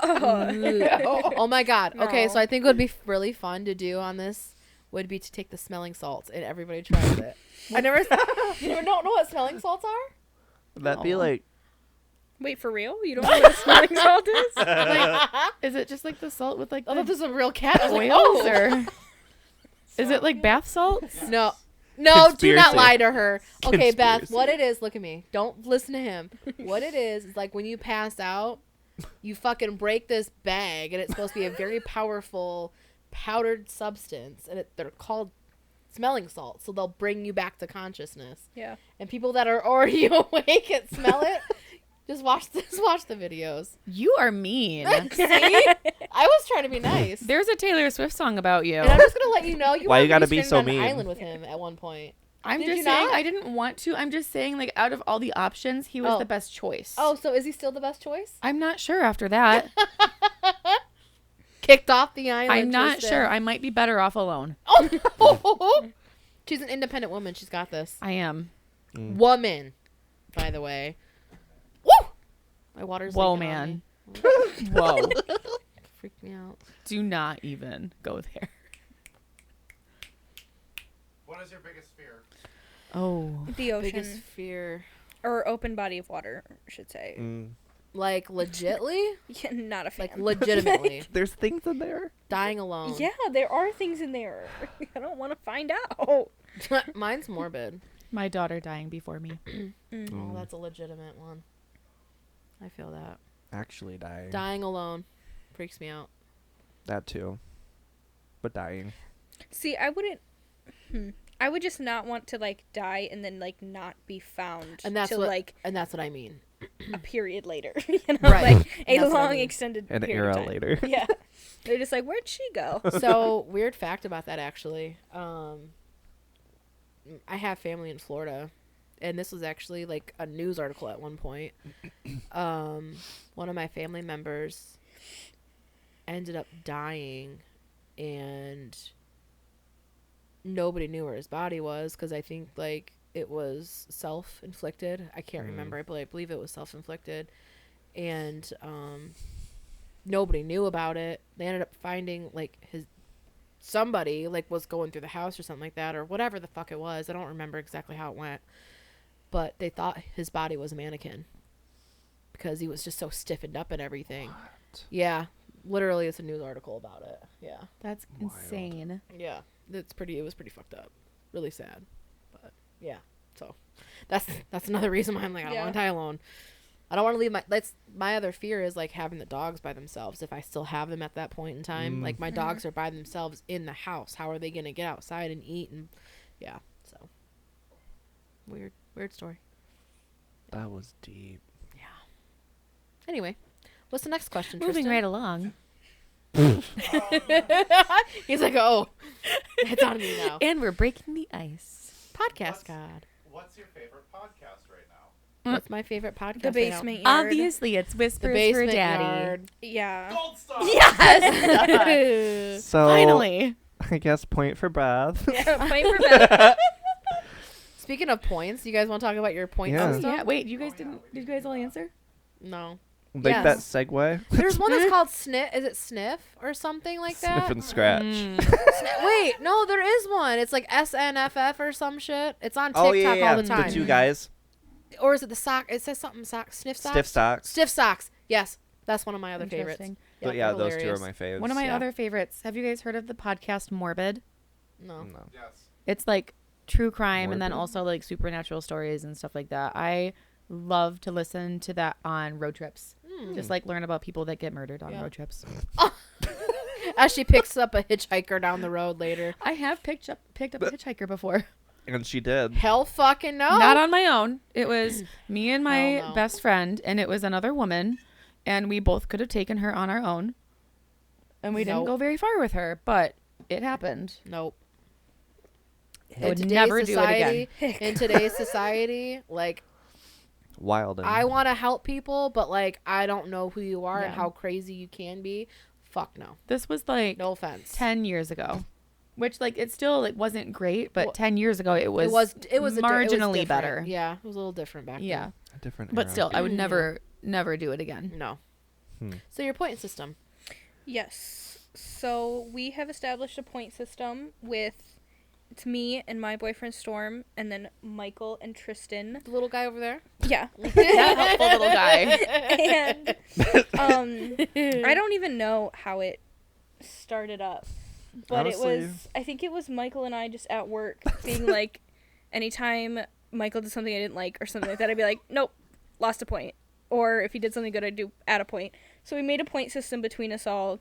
[SPEAKER 3] Oh my God. Okay,
[SPEAKER 5] No.
[SPEAKER 3] so I think what would be really fun to do on this would be to take the smelling salts and everybody tries it. You never don't know what smelling salts are?
[SPEAKER 2] That'd be
[SPEAKER 1] No.
[SPEAKER 2] like
[SPEAKER 5] Wait, for real? You don't know what a smelling salt is?
[SPEAKER 1] Is it just like the salt with like
[SPEAKER 3] I thought
[SPEAKER 1] the
[SPEAKER 3] this was a real cat. I was like,
[SPEAKER 1] oils
[SPEAKER 3] oh.
[SPEAKER 1] or is it like bath salts?
[SPEAKER 3] No. No, do not
[SPEAKER 2] Conspiracy.
[SPEAKER 3] lie to her. Okay, Beth,
[SPEAKER 2] Conspiracy.
[SPEAKER 3] what it is, look at me. Don't listen to him. What it is like when you pass out, you fucking break this bag, and it's supposed to be a very powerful powdered substance, and they're called smelling salts, so they'll bring you back to consciousness.
[SPEAKER 5] Yeah.
[SPEAKER 3] And people that are already awake and smell it, just watch the videos.
[SPEAKER 1] You are mean.
[SPEAKER 3] See? I was trying to be nice.
[SPEAKER 1] There's a Taylor Swift song about you.
[SPEAKER 3] And I'm just gonna let you know
[SPEAKER 2] Why
[SPEAKER 3] were
[SPEAKER 2] you gotta
[SPEAKER 3] gonna
[SPEAKER 2] be so
[SPEAKER 3] on an
[SPEAKER 2] mean?
[SPEAKER 3] island with him at one point.
[SPEAKER 1] I'm
[SPEAKER 3] Did
[SPEAKER 1] just
[SPEAKER 3] you
[SPEAKER 1] saying
[SPEAKER 3] not?
[SPEAKER 1] I didn't want to. I'm just saying like out of all the options, he was
[SPEAKER 3] Oh.
[SPEAKER 1] the best choice.
[SPEAKER 3] Oh, so is he still the best choice?
[SPEAKER 1] I'm not sure after that.
[SPEAKER 3] Kicked off the island.
[SPEAKER 1] I'm not
[SPEAKER 3] Tristan.
[SPEAKER 1] sure. I might be better off alone.
[SPEAKER 3] Oh, she's an independent woman. She's got this.
[SPEAKER 1] I am.
[SPEAKER 3] Woman, by the way. Woo! My water's
[SPEAKER 1] Whoa,
[SPEAKER 3] leaking on
[SPEAKER 1] man.
[SPEAKER 3] me.
[SPEAKER 1] Whoa.
[SPEAKER 3] Freaked me out.
[SPEAKER 1] Do not even go there.
[SPEAKER 4] What is your biggest fear?
[SPEAKER 1] Oh.
[SPEAKER 5] The ocean.
[SPEAKER 3] Biggest fear.
[SPEAKER 5] Or open body of water, I should say.
[SPEAKER 2] Mm.
[SPEAKER 3] Like, legitly?
[SPEAKER 5] Yeah, not a fan.
[SPEAKER 3] Like, legitimately.
[SPEAKER 2] There's things in there.
[SPEAKER 3] Dying alone.
[SPEAKER 5] Yeah, there are things in there. I don't want to find out.
[SPEAKER 3] Mine's morbid.
[SPEAKER 1] My daughter dying before me.
[SPEAKER 3] Oh, that's a legitimate one. I feel that.
[SPEAKER 2] Actually dying.
[SPEAKER 3] Dying alone freaks me out.
[SPEAKER 2] That too. But dying.
[SPEAKER 5] See, I wouldn't. I would just not want to like die and then like not be found.
[SPEAKER 3] And that's
[SPEAKER 5] to,
[SPEAKER 3] what
[SPEAKER 5] like.
[SPEAKER 3] and that's what I mean.
[SPEAKER 5] a period later. You know,
[SPEAKER 3] Right.
[SPEAKER 5] like a
[SPEAKER 3] That's what I
[SPEAKER 5] long
[SPEAKER 3] mean.
[SPEAKER 5] extended
[SPEAKER 2] An
[SPEAKER 5] period
[SPEAKER 2] era
[SPEAKER 5] of time.
[SPEAKER 2] later.
[SPEAKER 5] Yeah. They're just like, where'd she go?
[SPEAKER 3] So weird fact about that actually. I have family in Florida, and this was actually like a news article at one point. One of my family members ended up dying, and nobody knew where his body was because I think like it was self-inflicted. I can't remember, but I believe it was self-inflicted, and nobody knew about it. They ended up finding like somebody like was going through the house or something like that, or whatever the fuck it was. I don't remember exactly how it went, but they thought his body was a mannequin because he was just so stiffened up and everything.
[SPEAKER 2] What?
[SPEAKER 3] Yeah, literally, it's a news article about it. Yeah,
[SPEAKER 1] That's
[SPEAKER 2] Wild.
[SPEAKER 1] insane.
[SPEAKER 3] yeah, it was pretty fucked up, really sad, but yeah. So that's another reason why I'm like, I don't
[SPEAKER 5] Yeah.
[SPEAKER 3] want to die alone. I don't want to leave my other fear is like having the dogs by themselves. If I still have them at that point in time, like my dogs are by themselves in the house. How are they going to get outside and eat? And yeah, so weird story.
[SPEAKER 2] That was deep.
[SPEAKER 3] Anyway, what's the next question?
[SPEAKER 1] Moving
[SPEAKER 3] Tristan?
[SPEAKER 1] right along.
[SPEAKER 3] He's like, oh, it's on me now.
[SPEAKER 1] And we're breaking the ice.
[SPEAKER 3] Podcast God.
[SPEAKER 6] What's your favorite podcast right now?
[SPEAKER 3] What's my favorite podcast?
[SPEAKER 5] The
[SPEAKER 3] right now?
[SPEAKER 5] basement yard.
[SPEAKER 1] Obviously, it's
[SPEAKER 3] The
[SPEAKER 1] Whispers for
[SPEAKER 3] basement
[SPEAKER 1] Daddy.
[SPEAKER 3] yard.
[SPEAKER 5] Yeah.
[SPEAKER 6] Gold Star!
[SPEAKER 3] Yes.
[SPEAKER 2] So
[SPEAKER 1] Finally.
[SPEAKER 2] I guess point for Brad.
[SPEAKER 5] Point for Beth.
[SPEAKER 3] Speaking of points, you guys want to talk about your points
[SPEAKER 2] Yeah.
[SPEAKER 3] and
[SPEAKER 1] Oh,
[SPEAKER 3] stuff?
[SPEAKER 1] yeah. Wait, you guys didn't? Did you guys all answer?
[SPEAKER 3] No.
[SPEAKER 2] Like
[SPEAKER 3] Yes.
[SPEAKER 2] that segue.
[SPEAKER 3] There's one that's called Sniff. Is it Sniff or something like that?
[SPEAKER 2] Sniff and scratch.
[SPEAKER 3] Wait, no, there is one. It's like SNFF or some shit. It's on TikTok
[SPEAKER 2] Oh yeah, yeah.
[SPEAKER 3] all the time.
[SPEAKER 2] The two guys.
[SPEAKER 3] Or is it the sock? It says something sock. Sniff socks.
[SPEAKER 2] Stiff socks.
[SPEAKER 3] Stiff socks. Yes, that's one of my other favorites.
[SPEAKER 1] Interesting.
[SPEAKER 2] But yeah,
[SPEAKER 3] they're
[SPEAKER 2] those two are
[SPEAKER 3] hilarious.
[SPEAKER 2] my faves.
[SPEAKER 1] One of my
[SPEAKER 3] Yeah.
[SPEAKER 1] other favorites. Have you guys heard of the podcast Morbid?
[SPEAKER 3] No.
[SPEAKER 2] No.
[SPEAKER 6] Yes.
[SPEAKER 1] It's like true crime and then
[SPEAKER 2] Morbid?
[SPEAKER 1] also like supernatural stories and stuff like that. I love to listen to that on road trips. Just like learn about people that get murdered on
[SPEAKER 3] Yeah.
[SPEAKER 1] road trips.
[SPEAKER 3] As she picks up a hitchhiker down the road later.
[SPEAKER 1] I have picked up a hitchhiker before.
[SPEAKER 2] And she did.
[SPEAKER 3] Hell fucking no.
[SPEAKER 1] Not on my own. It was me and my
[SPEAKER 3] Hell no.
[SPEAKER 1] best friend, and it was another woman, and we both could have taken her on our own. And we didn't
[SPEAKER 3] Nope.
[SPEAKER 1] go very far with her, but it happened.
[SPEAKER 3] Nope.
[SPEAKER 1] I would never do it again.
[SPEAKER 3] In today's society, like,
[SPEAKER 2] Wild.
[SPEAKER 3] I want to help people, but like, I don't know who you are and
[SPEAKER 1] Yeah.
[SPEAKER 3] how crazy you can be. Fuck no.
[SPEAKER 1] This was like
[SPEAKER 3] No offense.
[SPEAKER 1] 10 years ago. Which like it still like wasn't great, but
[SPEAKER 3] Well,
[SPEAKER 1] 10 years ago it was
[SPEAKER 3] it was it was
[SPEAKER 1] marginally
[SPEAKER 3] different.
[SPEAKER 1] better.
[SPEAKER 3] Yeah, it was a little different back
[SPEAKER 1] Yeah.
[SPEAKER 2] A different
[SPEAKER 1] But
[SPEAKER 2] era.
[SPEAKER 1] still, I would never do it again.
[SPEAKER 3] then. No.
[SPEAKER 2] Hmm.
[SPEAKER 3] So your point system.
[SPEAKER 5] Yes. So we have established a point system with it's me and my boyfriend Storm, and then Michael and Tristan.
[SPEAKER 3] The little guy over there.
[SPEAKER 5] Yeah.
[SPEAKER 1] That helpful little guy.
[SPEAKER 5] And I don't even know how it started up, but
[SPEAKER 2] Honestly.
[SPEAKER 5] it was. I think it was Michael and I just at work being like, anytime Michael did something I didn't like or something like that, I'd be like, nope, lost a point. Or if he did something good, I'd do add a point. So we made a point system between us all.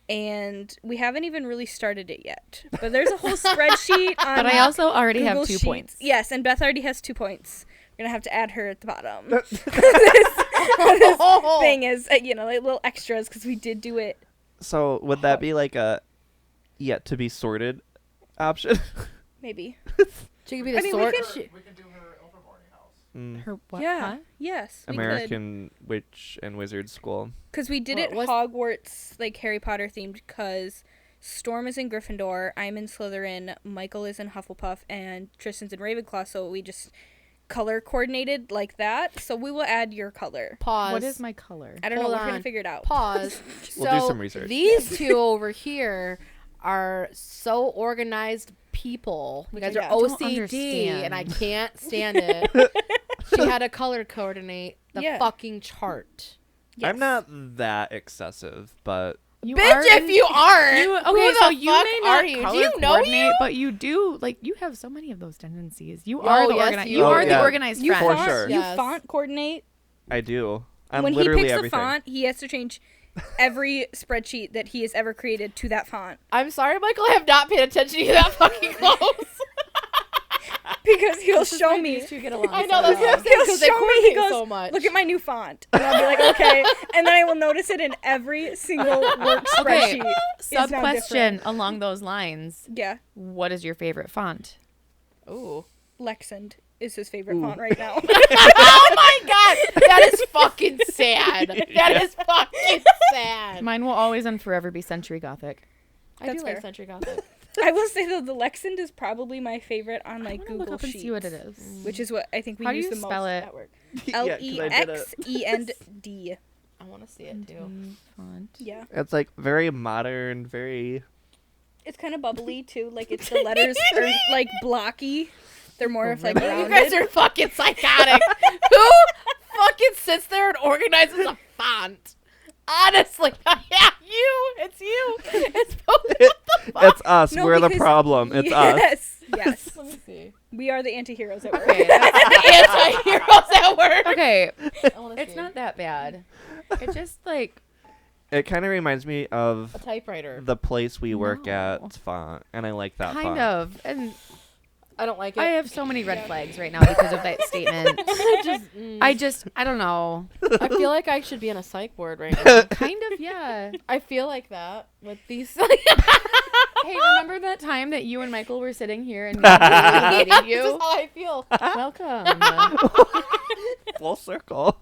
[SPEAKER 5] And we haven't even really started it yet. But there's a whole spreadsheet on
[SPEAKER 1] But I also already
[SPEAKER 5] Google
[SPEAKER 1] have 2
[SPEAKER 5] Sheets.
[SPEAKER 1] points.
[SPEAKER 5] Yes, and Beth already has 2 points. We're going to have to add her at the bottom.
[SPEAKER 3] Oh.
[SPEAKER 5] This thing is, like little extras because we did do it.
[SPEAKER 2] So would that be like a yet to be sorted option?
[SPEAKER 5] Maybe.
[SPEAKER 3] She could be the
[SPEAKER 5] I mean, we
[SPEAKER 3] sort.
[SPEAKER 5] could-
[SPEAKER 3] she-
[SPEAKER 6] We can do her Ilvermorny house.
[SPEAKER 2] Mm.
[SPEAKER 1] Her what?
[SPEAKER 5] Yeah.
[SPEAKER 1] Huh?
[SPEAKER 5] Yes. We could.
[SPEAKER 2] American Witch and Wizard School.
[SPEAKER 5] Because we did
[SPEAKER 3] What
[SPEAKER 5] it
[SPEAKER 3] was-
[SPEAKER 5] Hogwarts, like Harry Potter themed, because Storm is in Gryffindor, I'm in Slytherin, Michael is in Hufflepuff, and Tristan's in Ravenclaw, so we just color coordinated like that. So we will add your color.
[SPEAKER 3] Pause.
[SPEAKER 1] What is my color?
[SPEAKER 5] I don't know.
[SPEAKER 3] Hold
[SPEAKER 5] We're going
[SPEAKER 3] on.
[SPEAKER 5] to figure it out.
[SPEAKER 3] Pause.
[SPEAKER 2] We'll do
[SPEAKER 3] So
[SPEAKER 2] some research.
[SPEAKER 3] These two over here are so organized people. You
[SPEAKER 5] Which
[SPEAKER 3] guys
[SPEAKER 5] I
[SPEAKER 3] are
[SPEAKER 1] don't
[SPEAKER 3] OCD,
[SPEAKER 1] understand.
[SPEAKER 3] and I can't stand it. She had to color coordinate the
[SPEAKER 5] Yeah.
[SPEAKER 3] fucking chart.
[SPEAKER 5] Yes.
[SPEAKER 2] I'm not that excessive, but
[SPEAKER 1] You
[SPEAKER 3] Bitch,
[SPEAKER 1] are
[SPEAKER 3] if you aren't,
[SPEAKER 1] You,
[SPEAKER 3] who
[SPEAKER 1] okay,
[SPEAKER 3] the
[SPEAKER 1] so you
[SPEAKER 3] fuck
[SPEAKER 1] may
[SPEAKER 3] are
[SPEAKER 1] not
[SPEAKER 3] you? Do
[SPEAKER 1] color
[SPEAKER 3] you know
[SPEAKER 1] coordinate,
[SPEAKER 3] you?
[SPEAKER 1] but you do like you have so many of those tendencies. You
[SPEAKER 3] Oh,
[SPEAKER 1] are the
[SPEAKER 3] yes,
[SPEAKER 1] organized.
[SPEAKER 3] you
[SPEAKER 1] You
[SPEAKER 2] are.
[SPEAKER 1] are
[SPEAKER 2] Yeah.
[SPEAKER 1] the organized
[SPEAKER 5] You
[SPEAKER 1] friend.
[SPEAKER 2] For
[SPEAKER 5] font,
[SPEAKER 2] sure.
[SPEAKER 5] You
[SPEAKER 3] Yes.
[SPEAKER 5] font coordinate.
[SPEAKER 2] I do. I'm
[SPEAKER 5] When he
[SPEAKER 2] literally
[SPEAKER 5] picks
[SPEAKER 2] everything.
[SPEAKER 5] the font, he has to change every spreadsheet that he has ever created to that font.
[SPEAKER 3] I'm sorry, Michael. I have not paid attention to you that fucking close.
[SPEAKER 5] because he'll show me.
[SPEAKER 1] These two get along
[SPEAKER 3] I
[SPEAKER 1] so
[SPEAKER 3] know, that's what I'm
[SPEAKER 1] well.
[SPEAKER 3] saying,
[SPEAKER 5] He'll
[SPEAKER 3] 'cause they
[SPEAKER 5] show me. He
[SPEAKER 3] coordinate
[SPEAKER 5] goes,
[SPEAKER 3] so much.
[SPEAKER 5] "Look at my new font," and I'll be like, "Okay," and then I will notice it in every single work
[SPEAKER 1] Okay,
[SPEAKER 5] spreadsheet.
[SPEAKER 1] sub
[SPEAKER 5] now
[SPEAKER 1] question along those lines.
[SPEAKER 5] Yeah,
[SPEAKER 1] What is your favorite font?
[SPEAKER 3] Ooh.
[SPEAKER 5] Lexend is his favorite font right now.
[SPEAKER 3] Oh my god, that is fucking sad. That is fucking sad.
[SPEAKER 1] Mine will always and forever be Century Gothic.
[SPEAKER 3] I
[SPEAKER 5] That's
[SPEAKER 3] do like
[SPEAKER 5] fair.
[SPEAKER 3] Century Gothic.
[SPEAKER 5] I will say though, the Lexend is probably my favorite on like
[SPEAKER 1] I'm gonna
[SPEAKER 5] Google
[SPEAKER 1] look up and
[SPEAKER 5] Sheets,
[SPEAKER 1] see what it is.
[SPEAKER 5] which is what I think we
[SPEAKER 1] How do
[SPEAKER 5] use
[SPEAKER 1] you
[SPEAKER 5] the
[SPEAKER 1] spell
[SPEAKER 5] most
[SPEAKER 1] it?
[SPEAKER 5] at work.
[SPEAKER 2] Yeah, 'cause I did it.
[SPEAKER 5] Lexend.
[SPEAKER 3] I want to see it too.
[SPEAKER 1] Font.
[SPEAKER 5] Yeah,
[SPEAKER 2] It's like very modern, very.
[SPEAKER 5] it's kind of bubbly too. Like it's the letters are like blocky. They're more of like
[SPEAKER 3] You
[SPEAKER 5] rounded.
[SPEAKER 3] guys are fucking psychotic. Who fucking sits there and organizes a font? Honestly, yeah, you. It's you. It's both. What the fuck?
[SPEAKER 2] It's us.
[SPEAKER 5] No,
[SPEAKER 2] We're the
[SPEAKER 5] because-
[SPEAKER 2] problem. It's us.
[SPEAKER 5] yes, yes.
[SPEAKER 3] Let me see.
[SPEAKER 5] We are the anti-heroes at work.
[SPEAKER 3] Okay, that's the anti-heroes at work.
[SPEAKER 1] Okay,
[SPEAKER 3] I wanna
[SPEAKER 1] it's
[SPEAKER 3] see.
[SPEAKER 1] not that bad. It just like
[SPEAKER 2] It kind of reminds me of
[SPEAKER 3] a typewriter.
[SPEAKER 2] the place we work
[SPEAKER 1] No.
[SPEAKER 2] at font, and I like that
[SPEAKER 1] kind
[SPEAKER 2] font.
[SPEAKER 1] of, and
[SPEAKER 3] I don't like it.
[SPEAKER 1] I have so many red flags right now because of that statement. I don't know.
[SPEAKER 3] I feel like I should be in a psych ward right now.
[SPEAKER 1] Kind of, yeah.
[SPEAKER 3] I feel like that with these.
[SPEAKER 1] Hey, remember that time that you and Michael were sitting here and we hated
[SPEAKER 3] This is
[SPEAKER 1] you?
[SPEAKER 3] how I feel.
[SPEAKER 1] Welcome.
[SPEAKER 2] Full circle.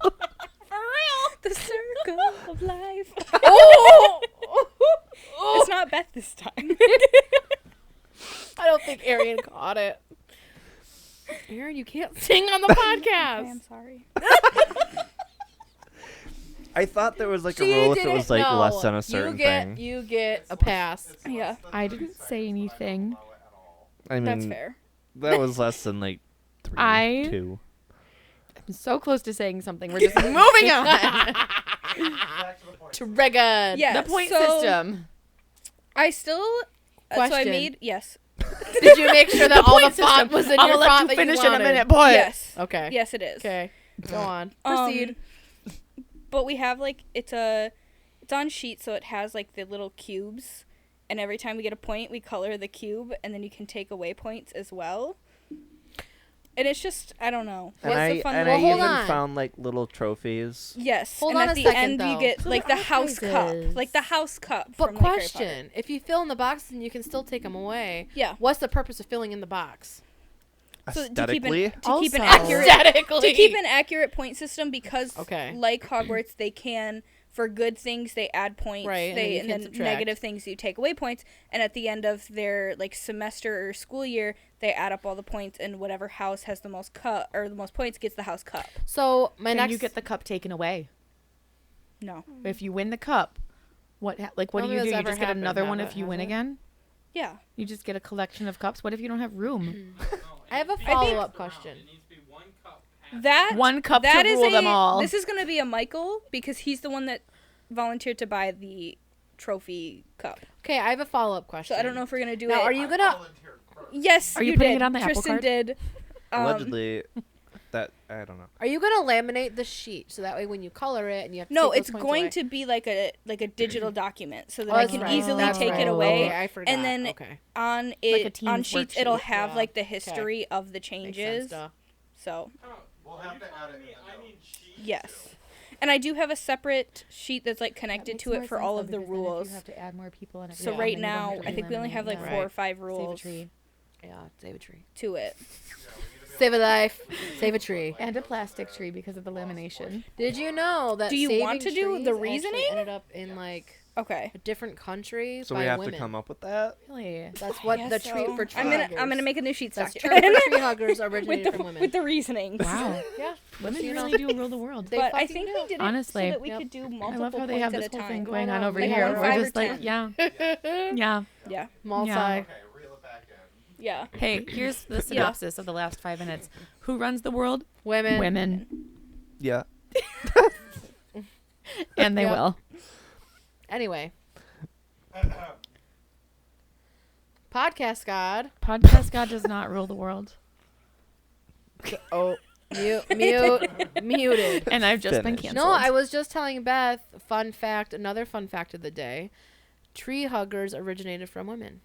[SPEAKER 5] The circle of life.
[SPEAKER 3] Oh!
[SPEAKER 5] It's not Beth this time.
[SPEAKER 3] I don't think Erienne caught it. Aaron, you can't sing on the podcast.
[SPEAKER 5] I'm sorry.
[SPEAKER 2] I thought there was like
[SPEAKER 3] She
[SPEAKER 2] a rule if it
[SPEAKER 3] didn't
[SPEAKER 2] was like
[SPEAKER 3] know.
[SPEAKER 2] less than a certain thing.
[SPEAKER 3] You get a pass.
[SPEAKER 5] Yeah,
[SPEAKER 1] I didn't say anything.
[SPEAKER 2] I mean,
[SPEAKER 5] that's fair.
[SPEAKER 2] that was less than like 3,
[SPEAKER 1] I-
[SPEAKER 2] 2.
[SPEAKER 1] I'm so close to saying something. We're just moving on.
[SPEAKER 6] Back to the point.
[SPEAKER 3] Triggered.
[SPEAKER 5] Yeah,
[SPEAKER 1] The point
[SPEAKER 5] so
[SPEAKER 1] system.
[SPEAKER 5] I still. So I
[SPEAKER 3] Question.
[SPEAKER 5] made yes,
[SPEAKER 3] Did you make sure that all the
[SPEAKER 1] point
[SPEAKER 3] font
[SPEAKER 1] system.
[SPEAKER 3] was in
[SPEAKER 1] I'm
[SPEAKER 3] your
[SPEAKER 1] gonna let
[SPEAKER 3] font
[SPEAKER 1] you
[SPEAKER 3] that
[SPEAKER 1] finish
[SPEAKER 3] you
[SPEAKER 1] in a
[SPEAKER 3] wanted?
[SPEAKER 1] minute, boy.
[SPEAKER 5] yes,
[SPEAKER 3] Okay.
[SPEAKER 5] yes, it is.
[SPEAKER 3] Okay. Go on.
[SPEAKER 5] Um,
[SPEAKER 3] Proceed.
[SPEAKER 5] But we have like it's on sheet, so it has like the little cubes, and every time we get a point, we color the cube, and then you can take away points as well. And it's just I don't know.
[SPEAKER 2] And
[SPEAKER 5] What's
[SPEAKER 2] I
[SPEAKER 5] the fun
[SPEAKER 2] and
[SPEAKER 3] Well,
[SPEAKER 2] I
[SPEAKER 3] hold
[SPEAKER 2] even
[SPEAKER 3] on.
[SPEAKER 2] found like little trophies.
[SPEAKER 5] Yes.
[SPEAKER 3] Hold
[SPEAKER 5] and
[SPEAKER 3] on
[SPEAKER 5] at
[SPEAKER 3] a
[SPEAKER 5] the
[SPEAKER 3] second,
[SPEAKER 5] end
[SPEAKER 3] though.
[SPEAKER 5] you get
[SPEAKER 1] So
[SPEAKER 5] like
[SPEAKER 1] there
[SPEAKER 5] the
[SPEAKER 1] are
[SPEAKER 5] house cup.
[SPEAKER 1] prizes.
[SPEAKER 5] Like the house cup.
[SPEAKER 3] But
[SPEAKER 5] from, like, Harry Potter.
[SPEAKER 3] question: if you fill in the box, then you can still take them away.
[SPEAKER 5] Yeah.
[SPEAKER 3] What's the purpose of filling in the box?
[SPEAKER 5] So
[SPEAKER 2] Aesthetically,
[SPEAKER 5] to keep an
[SPEAKER 1] Also-
[SPEAKER 5] accurate
[SPEAKER 3] Aesthetically.
[SPEAKER 5] to keep an accurate point system because
[SPEAKER 3] Okay.
[SPEAKER 5] like Hogwarts they can for good things they add points
[SPEAKER 3] Right, and then
[SPEAKER 5] they
[SPEAKER 3] you
[SPEAKER 5] and
[SPEAKER 3] can
[SPEAKER 5] then
[SPEAKER 3] subtract.
[SPEAKER 5] negative things you take away points and at the end of their like semester or school year they add up all the points and whatever house has the most cup or the most points gets the house cup.
[SPEAKER 3] So my
[SPEAKER 1] Then
[SPEAKER 3] next.
[SPEAKER 1] you get the cup taken away.
[SPEAKER 5] No.
[SPEAKER 1] If you win the cup, what do
[SPEAKER 3] None
[SPEAKER 1] you
[SPEAKER 3] of
[SPEAKER 1] do?
[SPEAKER 3] this
[SPEAKER 1] You
[SPEAKER 3] ever
[SPEAKER 1] just get
[SPEAKER 3] happened,
[SPEAKER 1] another
[SPEAKER 3] have
[SPEAKER 1] one
[SPEAKER 3] it,
[SPEAKER 1] if you
[SPEAKER 3] has
[SPEAKER 1] win
[SPEAKER 3] it?
[SPEAKER 1] again?
[SPEAKER 5] Yeah.
[SPEAKER 1] You just get a collection of cups. What if you don't have room?
[SPEAKER 3] I have a follow-up question.
[SPEAKER 4] It needs to be one cup. half
[SPEAKER 5] That
[SPEAKER 1] One cup
[SPEAKER 5] that
[SPEAKER 1] to
[SPEAKER 5] is
[SPEAKER 1] rule them all.
[SPEAKER 5] This is going to be a Michael because he's the one that volunteered to buy the trophy cup.
[SPEAKER 3] Okay, I have a follow-up question.
[SPEAKER 5] So I don't know if we're going to do
[SPEAKER 3] Now,
[SPEAKER 5] it.
[SPEAKER 3] are you gonna?
[SPEAKER 6] Volunteered first.
[SPEAKER 5] Yes,
[SPEAKER 1] Are you putting
[SPEAKER 5] did.
[SPEAKER 1] it on the Apple
[SPEAKER 5] Tristan
[SPEAKER 1] card?
[SPEAKER 5] did.
[SPEAKER 2] allegedly, that I don't know.
[SPEAKER 3] Are you gonna laminate the sheet so that way when you color it and you have to
[SPEAKER 5] No,
[SPEAKER 3] take
[SPEAKER 5] it's
[SPEAKER 3] those points
[SPEAKER 5] going
[SPEAKER 3] away-
[SPEAKER 5] to be like a document document so that
[SPEAKER 3] Oh,
[SPEAKER 5] I
[SPEAKER 3] that's
[SPEAKER 5] can
[SPEAKER 3] right.
[SPEAKER 5] easily
[SPEAKER 3] That's
[SPEAKER 5] take
[SPEAKER 3] right.
[SPEAKER 5] it away.
[SPEAKER 3] Okay, I forgot.
[SPEAKER 5] And then
[SPEAKER 3] okay.
[SPEAKER 5] on
[SPEAKER 1] Like
[SPEAKER 5] it
[SPEAKER 1] a team's
[SPEAKER 5] on sheets it'll
[SPEAKER 1] worksheet.
[SPEAKER 5] have
[SPEAKER 3] Yeah.
[SPEAKER 5] like the history of the
[SPEAKER 3] Makes sense,
[SPEAKER 5] changes.
[SPEAKER 3] duh.
[SPEAKER 5] So
[SPEAKER 4] Oh,
[SPEAKER 6] We'll
[SPEAKER 4] are
[SPEAKER 6] have
[SPEAKER 4] you
[SPEAKER 6] to add
[SPEAKER 4] telling
[SPEAKER 6] it
[SPEAKER 4] me
[SPEAKER 6] in the
[SPEAKER 4] I
[SPEAKER 6] note.
[SPEAKER 4] need sheets
[SPEAKER 5] yes.
[SPEAKER 4] too?
[SPEAKER 5] And I do have a separate sheet that's like connected
[SPEAKER 1] Makes
[SPEAKER 5] to it
[SPEAKER 1] more
[SPEAKER 5] for
[SPEAKER 1] sense,
[SPEAKER 5] all
[SPEAKER 1] though,
[SPEAKER 5] of the
[SPEAKER 1] because then if
[SPEAKER 5] rules.
[SPEAKER 1] You have to add more people in it.
[SPEAKER 5] So
[SPEAKER 3] Yeah.
[SPEAKER 5] right
[SPEAKER 1] then you don't
[SPEAKER 5] now
[SPEAKER 1] have to
[SPEAKER 5] I think we only have like
[SPEAKER 1] eliminate.
[SPEAKER 5] 4 or
[SPEAKER 3] Right.
[SPEAKER 5] 5
[SPEAKER 1] Save a
[SPEAKER 5] rules
[SPEAKER 1] tree.
[SPEAKER 3] Yeah, save a tree.
[SPEAKER 5] to it.
[SPEAKER 6] Yeah, we need to be
[SPEAKER 3] Save a life. Save a tree.
[SPEAKER 1] And a plastic tree because of the lamination.
[SPEAKER 3] Did you know that
[SPEAKER 5] Do you
[SPEAKER 3] saving
[SPEAKER 5] want to do
[SPEAKER 3] trees
[SPEAKER 5] the
[SPEAKER 3] actually
[SPEAKER 5] reasoning?
[SPEAKER 3] ended up in like
[SPEAKER 5] Okay.
[SPEAKER 3] a different country
[SPEAKER 2] So
[SPEAKER 3] by
[SPEAKER 2] we have
[SPEAKER 3] women?
[SPEAKER 2] to come up with that.
[SPEAKER 1] Really?
[SPEAKER 3] That's what
[SPEAKER 5] Guess
[SPEAKER 3] the
[SPEAKER 5] so.
[SPEAKER 3] tree for tree
[SPEAKER 5] I'm
[SPEAKER 3] huggers.
[SPEAKER 5] gonna make a new sheet
[SPEAKER 3] That's
[SPEAKER 5] document.
[SPEAKER 3] term for tree huggers
[SPEAKER 5] with
[SPEAKER 3] originated
[SPEAKER 5] the
[SPEAKER 3] from women.
[SPEAKER 5] with the reasonings.
[SPEAKER 1] Wow.
[SPEAKER 3] Yeah,
[SPEAKER 1] Women
[SPEAKER 3] you know.
[SPEAKER 1] really do rule the world.
[SPEAKER 3] They
[SPEAKER 5] But I
[SPEAKER 3] fucking
[SPEAKER 5] think
[SPEAKER 3] do.
[SPEAKER 5] we did it
[SPEAKER 1] Honestly.
[SPEAKER 5] so that we
[SPEAKER 3] Yep.
[SPEAKER 5] could do
[SPEAKER 1] I
[SPEAKER 5] multiple
[SPEAKER 1] love how they
[SPEAKER 5] points
[SPEAKER 1] have
[SPEAKER 5] at
[SPEAKER 1] this
[SPEAKER 5] a
[SPEAKER 1] whole
[SPEAKER 5] time.
[SPEAKER 1] thing going
[SPEAKER 3] I
[SPEAKER 1] on
[SPEAKER 3] know.
[SPEAKER 1] over
[SPEAKER 5] Like
[SPEAKER 1] here.
[SPEAKER 5] 1,
[SPEAKER 1] We're
[SPEAKER 5] 5, or
[SPEAKER 1] just like,
[SPEAKER 5] 10.
[SPEAKER 1] yeah,
[SPEAKER 3] Yeah.
[SPEAKER 1] yeah.
[SPEAKER 3] Multi.
[SPEAKER 1] Yeah.
[SPEAKER 6] Okay, reel it back in.
[SPEAKER 5] Yeah.
[SPEAKER 1] Hey, here's the synopsis of the last 5 minutes. Who runs the world?
[SPEAKER 3] Women.
[SPEAKER 1] Women.
[SPEAKER 2] Yeah.
[SPEAKER 1] And they
[SPEAKER 3] Yep.
[SPEAKER 1] will.
[SPEAKER 3] Anyway. Podcast God.
[SPEAKER 1] Podcast God does not rule the world.
[SPEAKER 3] Oh, muted.
[SPEAKER 1] And I've just been
[SPEAKER 2] Finished.
[SPEAKER 1] canceled.
[SPEAKER 3] No, I was just telling Beth, fun fact, another fun fact of the day. Tree huggers originated from women.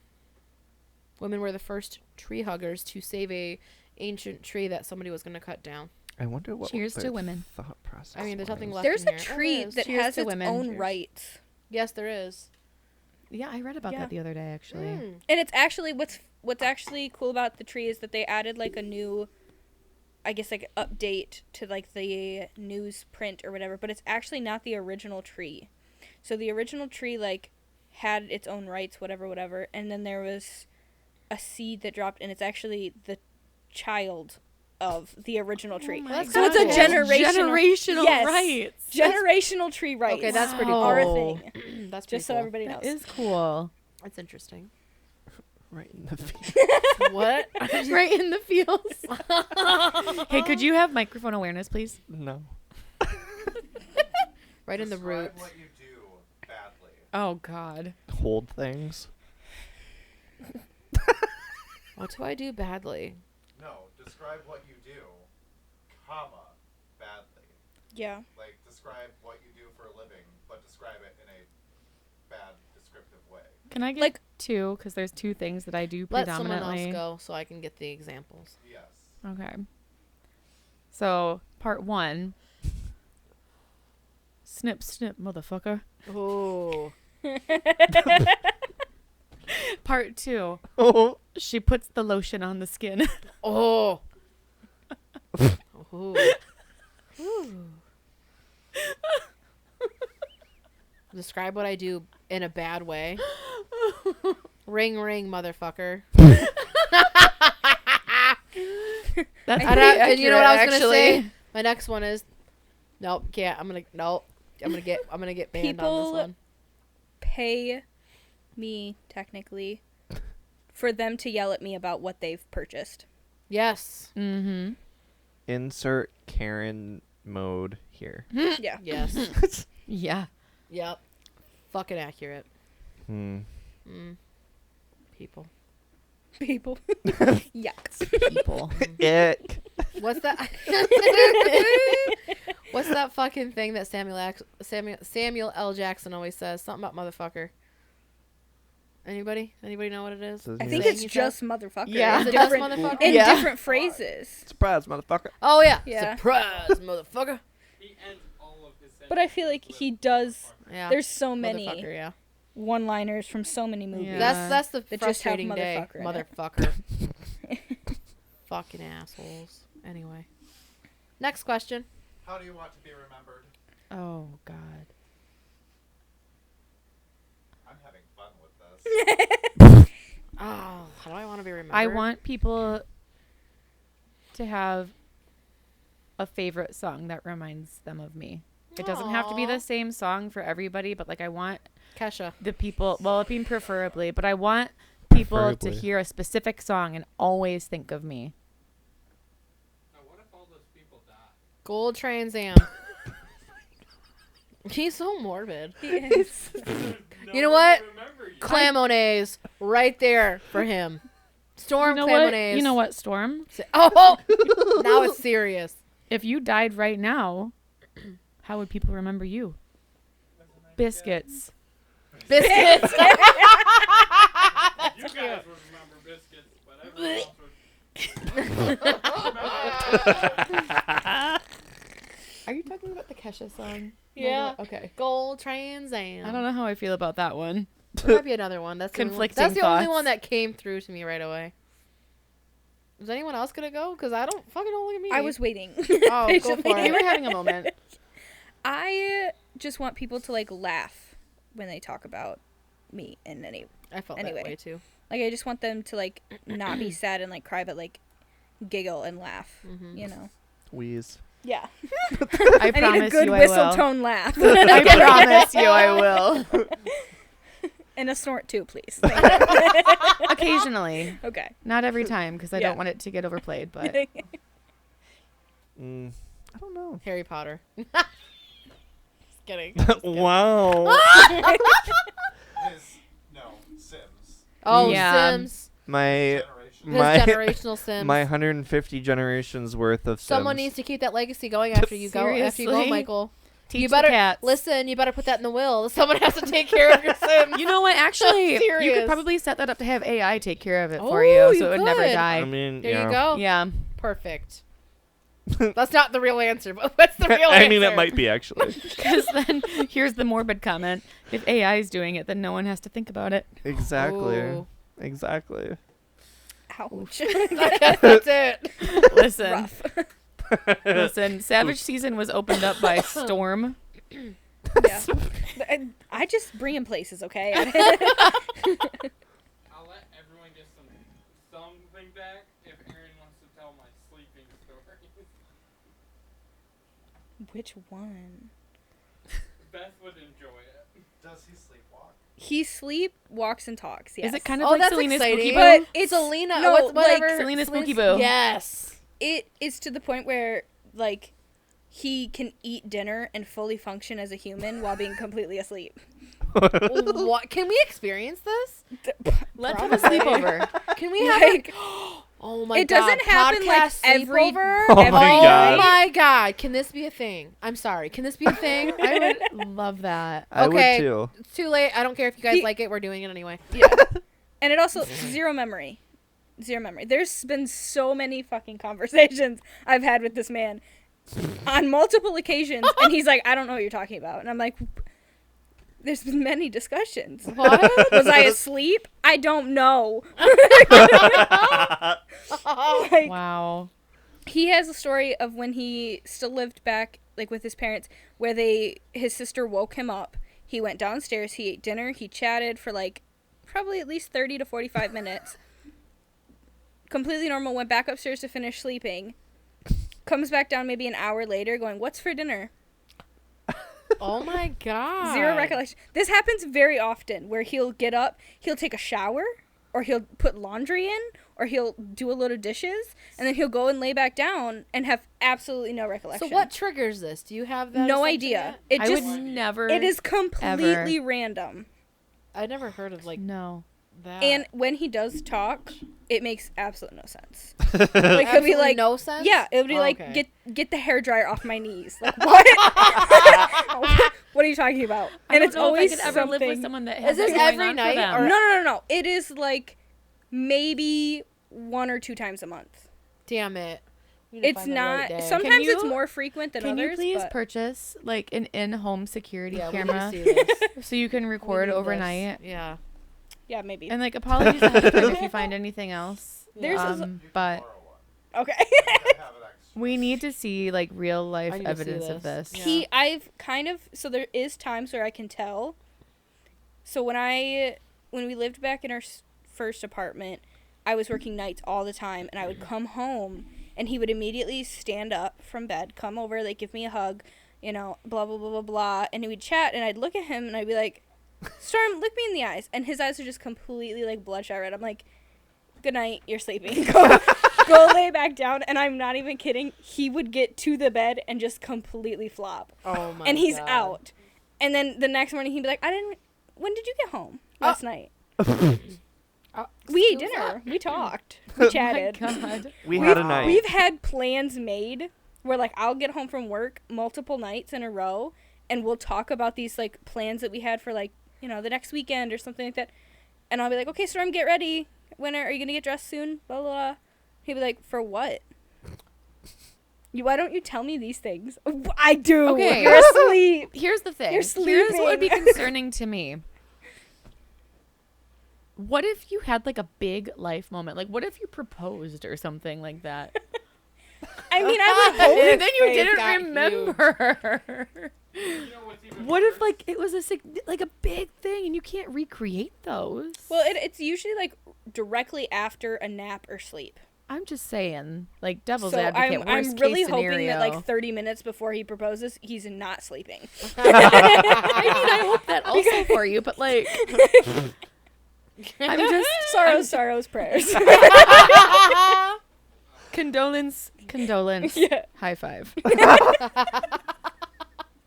[SPEAKER 3] Women were the first tree huggers to save a ancient tree that somebody was gonna cut down.
[SPEAKER 2] I wonder what
[SPEAKER 1] Cheers
[SPEAKER 2] their
[SPEAKER 1] to women.
[SPEAKER 2] thought process.
[SPEAKER 3] I mean, there's nothing
[SPEAKER 2] was.
[SPEAKER 3] left.
[SPEAKER 5] There's
[SPEAKER 3] in
[SPEAKER 5] a
[SPEAKER 3] here. Oh,
[SPEAKER 5] tree
[SPEAKER 3] there is.
[SPEAKER 5] that
[SPEAKER 1] Cheers
[SPEAKER 5] has
[SPEAKER 1] to
[SPEAKER 5] its
[SPEAKER 1] women.
[SPEAKER 5] own
[SPEAKER 1] Cheers.
[SPEAKER 5] rights.
[SPEAKER 3] Yes, there is.
[SPEAKER 1] Yeah, I read about
[SPEAKER 5] Yeah.
[SPEAKER 1] that the other day, actually.
[SPEAKER 3] Mm.
[SPEAKER 5] And it's actually what's actually cool about the tree is that they added like a new, I guess like update to like the newsprint or whatever, but it's actually not the original tree. So the original tree like had its own rights, whatever, and then there was a seed that dropped, and it's actually the child of the original tree.
[SPEAKER 1] my
[SPEAKER 3] That's
[SPEAKER 5] so
[SPEAKER 3] kinda
[SPEAKER 5] it's a
[SPEAKER 3] cool.
[SPEAKER 5] generational
[SPEAKER 1] Generational rights.
[SPEAKER 5] generational tree rights.
[SPEAKER 3] Okay, that's pretty
[SPEAKER 5] are a
[SPEAKER 1] cool.
[SPEAKER 5] thing.
[SPEAKER 3] That's pretty
[SPEAKER 5] Just so
[SPEAKER 3] cool.
[SPEAKER 5] everybody
[SPEAKER 1] That
[SPEAKER 5] knows.
[SPEAKER 1] is cool.
[SPEAKER 3] That's interesting.
[SPEAKER 2] Right in the feet.
[SPEAKER 3] What?
[SPEAKER 1] Right in the feels. Hey, could you have microphone awareness, please?
[SPEAKER 2] No.
[SPEAKER 3] Right in the
[SPEAKER 6] Describe
[SPEAKER 3] roots.
[SPEAKER 6] what you do badly.
[SPEAKER 1] Oh, God.
[SPEAKER 2] Hold things.
[SPEAKER 3] What do I do badly?
[SPEAKER 6] No, describe what you do, comma, badly.
[SPEAKER 5] Yeah.
[SPEAKER 6] Like, describe what you do for a living, but describe it in a bad, descriptive way.
[SPEAKER 1] Can I get
[SPEAKER 5] Like-
[SPEAKER 1] two? Because there's two things that I do
[SPEAKER 3] Let someone
[SPEAKER 1] predominantly.
[SPEAKER 3] else go so I can get the examples.
[SPEAKER 6] Yes.
[SPEAKER 1] Okay. So, part one. Snip, snip, motherfucker.
[SPEAKER 3] Oh.
[SPEAKER 1] Part two.
[SPEAKER 2] Oh.
[SPEAKER 1] She puts the lotion on the skin.
[SPEAKER 3] Oh. Ooh. Ooh. Describe what I do in a bad way. Ring, ring, motherfucker.
[SPEAKER 1] That's
[SPEAKER 3] And,
[SPEAKER 1] pretty
[SPEAKER 3] and you know what I was
[SPEAKER 1] accurate,
[SPEAKER 3] gonna say?
[SPEAKER 1] actually.
[SPEAKER 3] My next one is, nope, can't. I'm gonna get banned on
[SPEAKER 5] People-
[SPEAKER 3] this one.
[SPEAKER 5] Pay me technically for them to yell at me about what they've purchased.
[SPEAKER 3] Yes.
[SPEAKER 1] Mm-hmm.
[SPEAKER 2] Insert Karen mode here.
[SPEAKER 5] Yeah.
[SPEAKER 3] Yes.
[SPEAKER 1] Yeah.
[SPEAKER 3] Yep. Fucking accurate.
[SPEAKER 2] Hmm.
[SPEAKER 3] Mm. People.
[SPEAKER 5] People. Yuck.
[SPEAKER 1] People.
[SPEAKER 3] Mm.
[SPEAKER 2] Ick.
[SPEAKER 3] What's that? What's that fucking thing that Samuel L. Jackson always says? Something about motherfucker. Anybody? Anybody know what it is?
[SPEAKER 2] Doesn't
[SPEAKER 5] I
[SPEAKER 2] he
[SPEAKER 5] think
[SPEAKER 2] say-
[SPEAKER 5] it's
[SPEAKER 3] He said-
[SPEAKER 5] just motherfucker.
[SPEAKER 1] Yeah.
[SPEAKER 3] Is
[SPEAKER 5] In
[SPEAKER 3] it just
[SPEAKER 5] different,
[SPEAKER 3] motherfucker?
[SPEAKER 5] in
[SPEAKER 1] Yeah.
[SPEAKER 5] different phrases.
[SPEAKER 2] Surprise, motherfucker.
[SPEAKER 3] Oh yeah.
[SPEAKER 5] Yeah.
[SPEAKER 3] Surprise, motherfucker.
[SPEAKER 4] He ends all of his
[SPEAKER 5] But I feel like he does.
[SPEAKER 3] Yeah.
[SPEAKER 5] There's so many
[SPEAKER 3] Motherfucker, yeah.
[SPEAKER 5] one-liners from so many movies.
[SPEAKER 1] Yeah.
[SPEAKER 3] That's the
[SPEAKER 5] That just have
[SPEAKER 3] frustrating day.
[SPEAKER 5] motherfucker in it.
[SPEAKER 3] Motherfucker. Fucking assholes. Anyway. Next question.
[SPEAKER 6] How do you want to be remembered?
[SPEAKER 1] Oh, God.
[SPEAKER 6] I'm having fun with this.
[SPEAKER 3] Oh, how do I want to be remembered?
[SPEAKER 1] I want people to have a favorite song that reminds them of me. It doesn't have to be
[SPEAKER 3] Aw.
[SPEAKER 1] the same song for everybody, but like I want
[SPEAKER 3] Kesha.
[SPEAKER 1] the people, well, I mean preferably, but I want people
[SPEAKER 2] Preferably.
[SPEAKER 1] to hear a specific song and always think of me.
[SPEAKER 4] Now, what if all those people die?
[SPEAKER 3] Gold Trans Am. He's so morbid.
[SPEAKER 5] He is.
[SPEAKER 3] You know what?
[SPEAKER 4] Remember you.
[SPEAKER 3] Clamonaise. Right there for him. Storm
[SPEAKER 1] You know what?
[SPEAKER 3] Clamonaise.
[SPEAKER 1] You know what, Storm?
[SPEAKER 3] Oh! Now it's serious.
[SPEAKER 1] If you died right now, how would people remember you? Biscuits.
[SPEAKER 3] Biscuits.
[SPEAKER 4] You guys would remember biscuits, but everyone else would.
[SPEAKER 1] Are you talking about the Kesha song?
[SPEAKER 3] Yeah.
[SPEAKER 1] Okay.
[SPEAKER 3] Gold Trans Am.
[SPEAKER 1] I don't know how I feel about that one.
[SPEAKER 3] There might be another one. That's
[SPEAKER 1] Conflicting
[SPEAKER 3] That's the only
[SPEAKER 1] thoughts.
[SPEAKER 3] one that came through to me right away. Is anyone else gonna go? Because I don't fucking don't look at me.
[SPEAKER 5] I was waiting.
[SPEAKER 3] Oh, go
[SPEAKER 5] patiently.
[SPEAKER 3] for
[SPEAKER 1] You
[SPEAKER 3] it.
[SPEAKER 1] were having a moment.
[SPEAKER 5] I just want people to like laugh when they talk about me in any
[SPEAKER 3] I felt
[SPEAKER 5] Anyway.
[SPEAKER 3] that way too.
[SPEAKER 5] like I just want them to like not be sad and like cry but like giggle and laugh.
[SPEAKER 3] Mhm.
[SPEAKER 5] You know.
[SPEAKER 2] Wheeze.
[SPEAKER 5] Yeah.
[SPEAKER 1] I
[SPEAKER 5] I need a
[SPEAKER 1] promise
[SPEAKER 5] good
[SPEAKER 1] you I
[SPEAKER 5] whistle
[SPEAKER 1] will.
[SPEAKER 5] tone laugh.
[SPEAKER 1] I promise you I will.
[SPEAKER 5] And a snort too, please.
[SPEAKER 1] Occasionally.
[SPEAKER 5] Okay.
[SPEAKER 1] Not every time because I
[SPEAKER 5] Yeah.
[SPEAKER 1] don't want it to get overplayed, but
[SPEAKER 2] I don't know.
[SPEAKER 3] Harry Potter. Just kidding.
[SPEAKER 2] Wow.
[SPEAKER 6] Sims.
[SPEAKER 3] Oh,
[SPEAKER 1] Yeah.
[SPEAKER 3] Sims.
[SPEAKER 2] my
[SPEAKER 6] Generation.
[SPEAKER 3] His
[SPEAKER 2] my
[SPEAKER 3] generational Sims.
[SPEAKER 2] my 150 generations worth of
[SPEAKER 3] Someone
[SPEAKER 2] Sims.
[SPEAKER 3] needs to keep that legacy going after you go. After you go,
[SPEAKER 1] Seriously.
[SPEAKER 3] Michael.
[SPEAKER 1] teach
[SPEAKER 3] you better
[SPEAKER 1] the cats.
[SPEAKER 3] listen. You better put that in the will. Someone has to take care of your Sims.
[SPEAKER 1] You know what? Actually, you
[SPEAKER 3] serious.
[SPEAKER 1] could probably set that up to have AI take care of it
[SPEAKER 3] Oh,
[SPEAKER 1] for you,
[SPEAKER 3] you
[SPEAKER 1] so it would never
[SPEAKER 3] could.
[SPEAKER 1] die.
[SPEAKER 2] I mean,
[SPEAKER 3] There
[SPEAKER 2] yeah.
[SPEAKER 3] you go.
[SPEAKER 1] Yeah.
[SPEAKER 3] Perfect. That's not the real answer, but what's the real answer?
[SPEAKER 2] I mean, it might be actually.
[SPEAKER 1] Because then here's the morbid comment: if AI is doing it, then no one has to think about it.
[SPEAKER 2] Exactly.
[SPEAKER 3] Ooh.
[SPEAKER 2] Exactly.
[SPEAKER 5] Ouch.
[SPEAKER 3] I guess that's it.
[SPEAKER 1] Listen,
[SPEAKER 5] Rough.
[SPEAKER 1] listen. Savage season was opened up by Storm.
[SPEAKER 5] Yeah. I just bring him places, okay?
[SPEAKER 4] I'll let everyone get something back if Erienne wants to tell my sleeping story.
[SPEAKER 5] Which one?
[SPEAKER 4] Beth would enjoy it.
[SPEAKER 6] Does he sleepwalk?
[SPEAKER 5] He sleep, walks, and talks. Yes.
[SPEAKER 1] Is it kind of
[SPEAKER 3] Oh,
[SPEAKER 1] like
[SPEAKER 3] that's
[SPEAKER 1] Selena's
[SPEAKER 3] exciting.
[SPEAKER 1] Spooky
[SPEAKER 5] But
[SPEAKER 1] Boo?
[SPEAKER 5] it's
[SPEAKER 3] Selena.
[SPEAKER 5] no,
[SPEAKER 3] Whatever.
[SPEAKER 5] like,
[SPEAKER 1] Selena's Spooky Boo.
[SPEAKER 3] Yes.
[SPEAKER 5] it is to the point where like he can eat dinner and fully function as a human while being completely asleep.
[SPEAKER 3] What? Can we experience this?
[SPEAKER 1] Let's have a sleepover.
[SPEAKER 3] Can we have
[SPEAKER 5] Like,
[SPEAKER 3] oh my
[SPEAKER 5] it
[SPEAKER 3] god.
[SPEAKER 5] doesn't happen like
[SPEAKER 3] podcast
[SPEAKER 5] every
[SPEAKER 3] sleepover?
[SPEAKER 2] Oh
[SPEAKER 5] every
[SPEAKER 2] my
[SPEAKER 3] Oh
[SPEAKER 2] God.
[SPEAKER 3] my god. Can this be a thing? I'm sorry. Can this be a thing?
[SPEAKER 1] I would love that.
[SPEAKER 2] I
[SPEAKER 3] Okay.
[SPEAKER 2] would too.
[SPEAKER 3] It's too late. I don't care if you guys
[SPEAKER 5] He-
[SPEAKER 3] like it. We're doing it anyway.
[SPEAKER 5] And it also zero memory. Zero memory. There's been so many fucking conversations I've had with this man on multiple occasions, and he's like, I don't know what you're talking about. And I'm like, there's been many discussions.
[SPEAKER 3] What?
[SPEAKER 5] Was I asleep? I don't know. Like,
[SPEAKER 1] Wow.
[SPEAKER 5] he has a story of when he still lived back like with his parents where his sister woke him up. He went downstairs, he ate dinner, he chatted for like probably at least 30 to 45 minutes. Completely normal, went back upstairs to finish sleeping. Comes back down maybe an hour later going, "What's for dinner?"
[SPEAKER 3] Oh my god.
[SPEAKER 5] Zero recollection. This happens very often where he'll get up, he'll take a shower, or he'll put laundry in, or he'll do a load of dishes, and then he'll go and lay back down and have absolutely no recollection.
[SPEAKER 3] So what triggers this? Do you have that?
[SPEAKER 5] No
[SPEAKER 3] assumption
[SPEAKER 5] idea.
[SPEAKER 3] yet?
[SPEAKER 5] It
[SPEAKER 1] I
[SPEAKER 5] just
[SPEAKER 1] would never.
[SPEAKER 5] it is completely random.
[SPEAKER 3] I never heard of like
[SPEAKER 1] No.
[SPEAKER 3] that.
[SPEAKER 5] And when he does talk, it makes absolutely no sense. Like he'll be
[SPEAKER 3] Absolutely
[SPEAKER 5] like,
[SPEAKER 3] no sense.
[SPEAKER 5] yeah, it'll be
[SPEAKER 3] Oh,
[SPEAKER 5] like,
[SPEAKER 3] okay.
[SPEAKER 5] get the hairdryer off my knees. Like what? What are you talking about?
[SPEAKER 1] I
[SPEAKER 5] And
[SPEAKER 1] don't
[SPEAKER 5] it's
[SPEAKER 1] know if I
[SPEAKER 5] always
[SPEAKER 1] could ever live with
[SPEAKER 5] something.
[SPEAKER 1] someone that
[SPEAKER 3] Is
[SPEAKER 1] has
[SPEAKER 3] this
[SPEAKER 1] that going
[SPEAKER 3] every
[SPEAKER 1] on for
[SPEAKER 3] night,
[SPEAKER 1] them.
[SPEAKER 3] or-
[SPEAKER 5] No. It is like maybe 1 or 2 times a month.
[SPEAKER 3] Damn it. We need to
[SPEAKER 5] It's
[SPEAKER 3] find the right
[SPEAKER 5] not.
[SPEAKER 3] day.
[SPEAKER 5] Sometimes it's
[SPEAKER 1] you-
[SPEAKER 5] more frequent than
[SPEAKER 1] Can
[SPEAKER 5] others.
[SPEAKER 1] you please
[SPEAKER 5] but
[SPEAKER 1] purchase like an in-home security
[SPEAKER 3] Yeah, we need
[SPEAKER 1] camera
[SPEAKER 3] to see this.
[SPEAKER 1] so you can
[SPEAKER 3] We
[SPEAKER 1] record
[SPEAKER 3] need this.
[SPEAKER 1] overnight?
[SPEAKER 3] Yeah.
[SPEAKER 5] yeah, maybe.
[SPEAKER 1] And like apologies ahead of time if you find anything else.
[SPEAKER 5] There's a-
[SPEAKER 6] You can
[SPEAKER 1] But
[SPEAKER 6] borrow one.
[SPEAKER 5] Okay.
[SPEAKER 6] I have an extra.
[SPEAKER 1] we need to see like real life
[SPEAKER 3] I need to see
[SPEAKER 1] evidence of
[SPEAKER 3] this.
[SPEAKER 1] this.
[SPEAKER 3] Yeah.
[SPEAKER 5] I've kind of, so there is times where I can tell. So when we lived back in our first apartment, I was working nights all the time, and I would come home, and he would immediately stand up from bed, come over, like give me a hug, blah blah blah blah blah, and he would chat, and I'd look at him, and I'd be like, Storm, look me in the eyes, and his eyes are just completely like bloodshot red. I'm like, good night, you're sleeping. Go lay back down, and I'm not even kidding. He would get to the bed and just completely flop.
[SPEAKER 3] Oh my
[SPEAKER 5] And he's
[SPEAKER 3] God.
[SPEAKER 5] out. And then the next morning he'd be like, when did you get home last night? We ate
[SPEAKER 3] still
[SPEAKER 5] dinner. We talked. We chatted.
[SPEAKER 1] Oh my God.
[SPEAKER 2] We had a night.
[SPEAKER 5] We've had plans made where like I'll get home from work multiple nights in a row and we'll talk about these like plans that we had for like, the next weekend or something like that. And I'll be like, "Okay, Storm, get ready. When are you going to get dressed soon?" Blah, blah, blah. He'd be like, "For what?" Why don't you tell me these things? I do.
[SPEAKER 1] Okay.
[SPEAKER 5] You're asleep.
[SPEAKER 1] Here's the thing.
[SPEAKER 5] You're
[SPEAKER 1] Here's what would be
[SPEAKER 5] sleeping.
[SPEAKER 1] concerning to me. What if you had like a big life moment? Like, what if you proposed or something like that?
[SPEAKER 5] I mean, I would hope.
[SPEAKER 1] And then you
[SPEAKER 3] face
[SPEAKER 1] didn't
[SPEAKER 3] got
[SPEAKER 1] remember.
[SPEAKER 4] You know what's even
[SPEAKER 1] What if
[SPEAKER 4] worse?
[SPEAKER 1] like it was like a big thing and you can't recreate those?
[SPEAKER 5] Well, it's usually like directly after a nap or sleep.
[SPEAKER 1] I'm just saying, like devil's
[SPEAKER 5] So
[SPEAKER 1] advocate.
[SPEAKER 5] I'm
[SPEAKER 1] Worst
[SPEAKER 5] really
[SPEAKER 1] case
[SPEAKER 5] hoping
[SPEAKER 1] scenario.
[SPEAKER 5] that like 30 minutes before he proposes, he's not sleeping.
[SPEAKER 1] I mean, I hope that also for you, but like, I'm just
[SPEAKER 5] Sorrows, prayers.
[SPEAKER 1] condolence.
[SPEAKER 5] Yeah.
[SPEAKER 1] High five.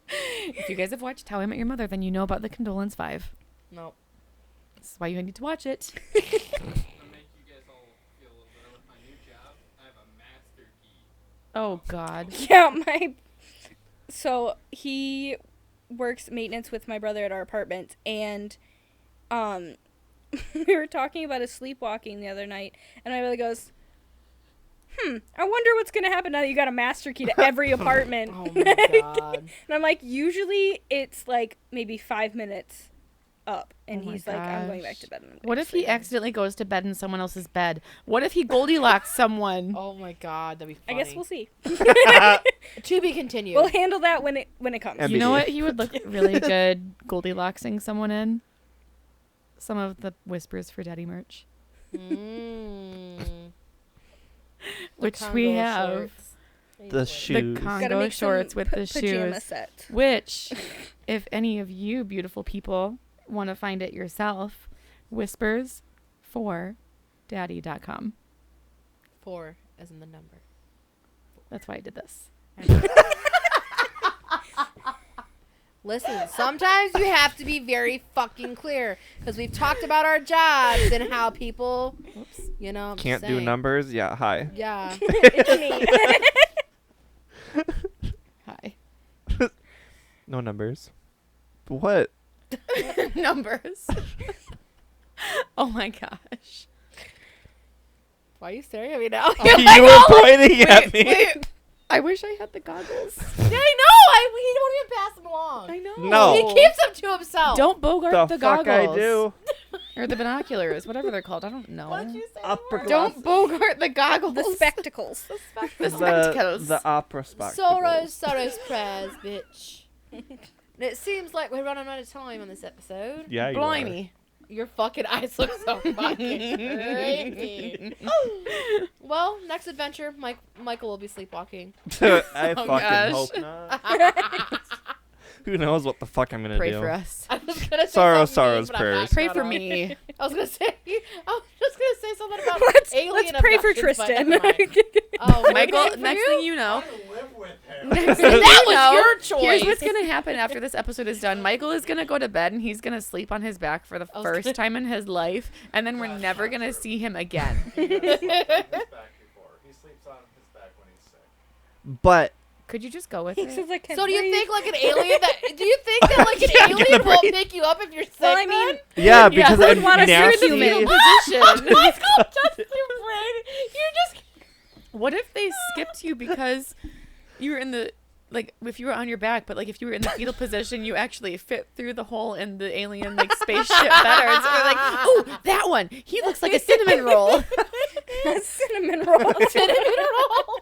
[SPEAKER 1] If you guys have watched How I Met Your Mother, then you know about the condolence 5.
[SPEAKER 3] Nope.
[SPEAKER 1] That's why you need to watch it.
[SPEAKER 4] To make you guys all feel a little better with my new job, I have a master key.
[SPEAKER 1] Oh God.
[SPEAKER 5] Yeah, so he works maintenance with my brother at our apartment, and we were talking about his sleepwalking the other night, and my brother goes, I wonder what's gonna happen now that you got a master key to every apartment.
[SPEAKER 3] Oh my god.
[SPEAKER 5] And I'm like, usually it's like maybe 5 minutes up, and
[SPEAKER 1] Oh my
[SPEAKER 5] he's like, I'm going
[SPEAKER 1] gosh.
[SPEAKER 5] back to bed. I'm going
[SPEAKER 1] What
[SPEAKER 5] to
[SPEAKER 1] if he
[SPEAKER 5] sleep."
[SPEAKER 1] accidentally goes to bed in someone else's bed? What if he Goldilocks someone?
[SPEAKER 3] Oh my god, that'd be
[SPEAKER 5] I
[SPEAKER 3] funny.
[SPEAKER 5] guess we'll see.
[SPEAKER 3] To be continued.
[SPEAKER 5] We'll handle that when it comes.
[SPEAKER 2] That'd
[SPEAKER 1] You know
[SPEAKER 2] be-
[SPEAKER 1] what he would look really good Goldilocksing someone in? Some of the Whispers for Daddy merch,
[SPEAKER 3] Mm.
[SPEAKER 1] which
[SPEAKER 3] Congo
[SPEAKER 1] we have.
[SPEAKER 3] shorts.
[SPEAKER 2] The
[SPEAKER 1] The
[SPEAKER 2] shoes.
[SPEAKER 5] Gotta
[SPEAKER 1] Congo
[SPEAKER 5] make some
[SPEAKER 1] shorts with the
[SPEAKER 5] pajama
[SPEAKER 1] shoes.
[SPEAKER 5] set.
[SPEAKER 1] Which, if any of you beautiful people want to find it yourself, whispers for daddy.com.
[SPEAKER 3] 4 as in the number.
[SPEAKER 1] That's why I did this.
[SPEAKER 3] Listen, sometimes you have to be very fucking clear because we've talked about our jobs and how people, you know, I'm
[SPEAKER 2] Can't
[SPEAKER 3] just
[SPEAKER 2] do
[SPEAKER 3] saying.
[SPEAKER 2] numbers? Yeah, hi.
[SPEAKER 3] Yeah.
[SPEAKER 5] It's me.
[SPEAKER 1] Hi.
[SPEAKER 2] No numbers. What?
[SPEAKER 1] Numbers. Oh my gosh.
[SPEAKER 3] Why are you staring at me now?
[SPEAKER 2] You were pointing at me.
[SPEAKER 1] Wait. I wish I had the goggles.
[SPEAKER 3] Yeah, I know. He don't even pass them along.
[SPEAKER 1] I know.
[SPEAKER 2] No.
[SPEAKER 3] He keeps them to himself.
[SPEAKER 1] Don't bogart the
[SPEAKER 2] fuck
[SPEAKER 1] goggles.
[SPEAKER 2] I do.
[SPEAKER 1] Or the binoculars, whatever they're called. I don't know.
[SPEAKER 3] What did you say?
[SPEAKER 2] Upper
[SPEAKER 1] Don't bogart the goggles.
[SPEAKER 5] The spectacles.
[SPEAKER 1] The spectacles.
[SPEAKER 2] The opera spectacles.
[SPEAKER 3] Soros prayers, bitch. And it seems like we're running out of time on this episode.
[SPEAKER 2] Yeah, you
[SPEAKER 1] Blimey.
[SPEAKER 3] Your fucking eyes look so fucking crazy. Well, next adventure, Michael will be sleepwalking.
[SPEAKER 2] are. I
[SPEAKER 1] Oh,
[SPEAKER 2] fucking
[SPEAKER 1] gosh.
[SPEAKER 2] hope not. Who knows what the fuck I'm gonna
[SPEAKER 1] Pray
[SPEAKER 2] do.
[SPEAKER 1] for us.
[SPEAKER 3] I was gonna say
[SPEAKER 2] Sorrows,
[SPEAKER 3] something mean,
[SPEAKER 2] sorrows,
[SPEAKER 3] but I'm not
[SPEAKER 2] prayers.
[SPEAKER 1] Pray
[SPEAKER 3] gonna.
[SPEAKER 1] for me.
[SPEAKER 3] I was just gonna say something about
[SPEAKER 5] Let's
[SPEAKER 3] alien
[SPEAKER 5] pray for
[SPEAKER 3] abductions, but
[SPEAKER 5] Tristan.
[SPEAKER 3] never mind. Oh,
[SPEAKER 1] Michael,
[SPEAKER 3] for
[SPEAKER 1] next
[SPEAKER 3] you?
[SPEAKER 1] thing you know,
[SPEAKER 6] live with him.
[SPEAKER 1] next
[SPEAKER 3] That
[SPEAKER 1] thing
[SPEAKER 3] was
[SPEAKER 1] you know,
[SPEAKER 3] your choice.
[SPEAKER 1] Here's what's gonna happen after this episode is done. Michael is gonna go to bed and he's gonna sleep on his back for the
[SPEAKER 3] I was
[SPEAKER 1] first
[SPEAKER 3] gonna-
[SPEAKER 1] time in his life, and then we're
[SPEAKER 6] That's
[SPEAKER 1] never
[SPEAKER 6] not
[SPEAKER 1] gonna
[SPEAKER 6] true.
[SPEAKER 1] see him again.
[SPEAKER 6] He has slept on his back before. He sleeps on his back when he's sick.
[SPEAKER 2] But
[SPEAKER 1] Could you just go with
[SPEAKER 5] He
[SPEAKER 1] it?
[SPEAKER 5] says I can't
[SPEAKER 3] So do you
[SPEAKER 5] breathe.
[SPEAKER 3] think like an alien that? Do you think that like an
[SPEAKER 2] can't
[SPEAKER 3] alien won't
[SPEAKER 2] breathe.
[SPEAKER 3] pick you up if you're sick?
[SPEAKER 5] Well, I mean,
[SPEAKER 2] yeah, because
[SPEAKER 5] who would
[SPEAKER 2] I'm
[SPEAKER 5] want us
[SPEAKER 1] You're in
[SPEAKER 2] nasty.
[SPEAKER 1] the fetal
[SPEAKER 3] Michael,
[SPEAKER 1] position.
[SPEAKER 3] just your brain. You just.
[SPEAKER 1] What if they skipped you because you were in the, like, if you were on your back, but like if you were in the fetal position, you actually fit through the hole in the alien like spaceship better. And so they're like, oh, that one. He looks like a cinnamon roll.
[SPEAKER 5] cinnamon roll.
[SPEAKER 3] Cinnamon roll.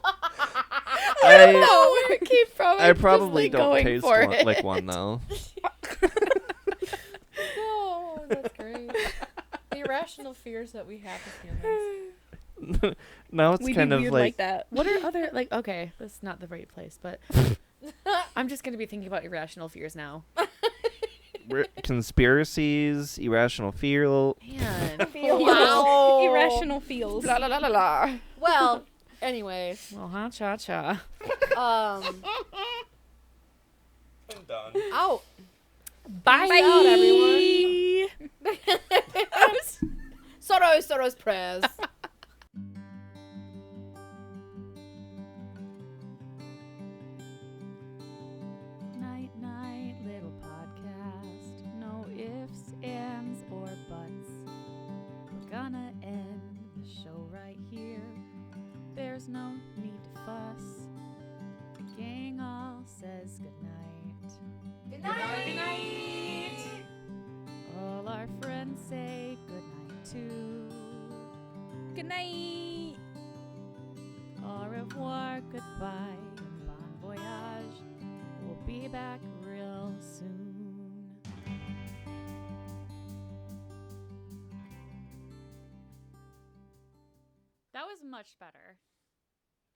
[SPEAKER 1] I don't know where it came from.
[SPEAKER 2] I
[SPEAKER 1] I'm just,
[SPEAKER 2] probably
[SPEAKER 1] like,
[SPEAKER 2] don't
[SPEAKER 1] going
[SPEAKER 2] taste
[SPEAKER 1] for
[SPEAKER 2] one,
[SPEAKER 1] it.
[SPEAKER 2] like one though.
[SPEAKER 3] Oh, that's great. The irrational fears that we have as humans.
[SPEAKER 2] Now it's
[SPEAKER 5] We
[SPEAKER 2] kind
[SPEAKER 5] do
[SPEAKER 2] of
[SPEAKER 5] weird
[SPEAKER 2] like,
[SPEAKER 5] that.
[SPEAKER 1] What are other, like, okay, that's not the right place, but I'm just going to be thinking about irrational fears now.
[SPEAKER 2] conspiracies, irrational fear.
[SPEAKER 1] Man.
[SPEAKER 3] Wow.
[SPEAKER 5] Irrational feels.
[SPEAKER 1] La la la la la.
[SPEAKER 3] Well, anyways,
[SPEAKER 1] Well, ha cha cha.
[SPEAKER 3] um,
[SPEAKER 2] I'm done.
[SPEAKER 3] out.
[SPEAKER 1] Bye.
[SPEAKER 3] Peace out, everyone. Soros prayers.
[SPEAKER 1] Night, night, little podcast. No ifs, ands, or buts. We're gonna end the show right here. There's no need to fuss. The gang all says goodnight.
[SPEAKER 3] Good night.
[SPEAKER 1] All our friends say goodnight too.
[SPEAKER 5] Good night.
[SPEAKER 1] Au revoir, goodbye, and bon voyage. We'll be back real soon. That was much better.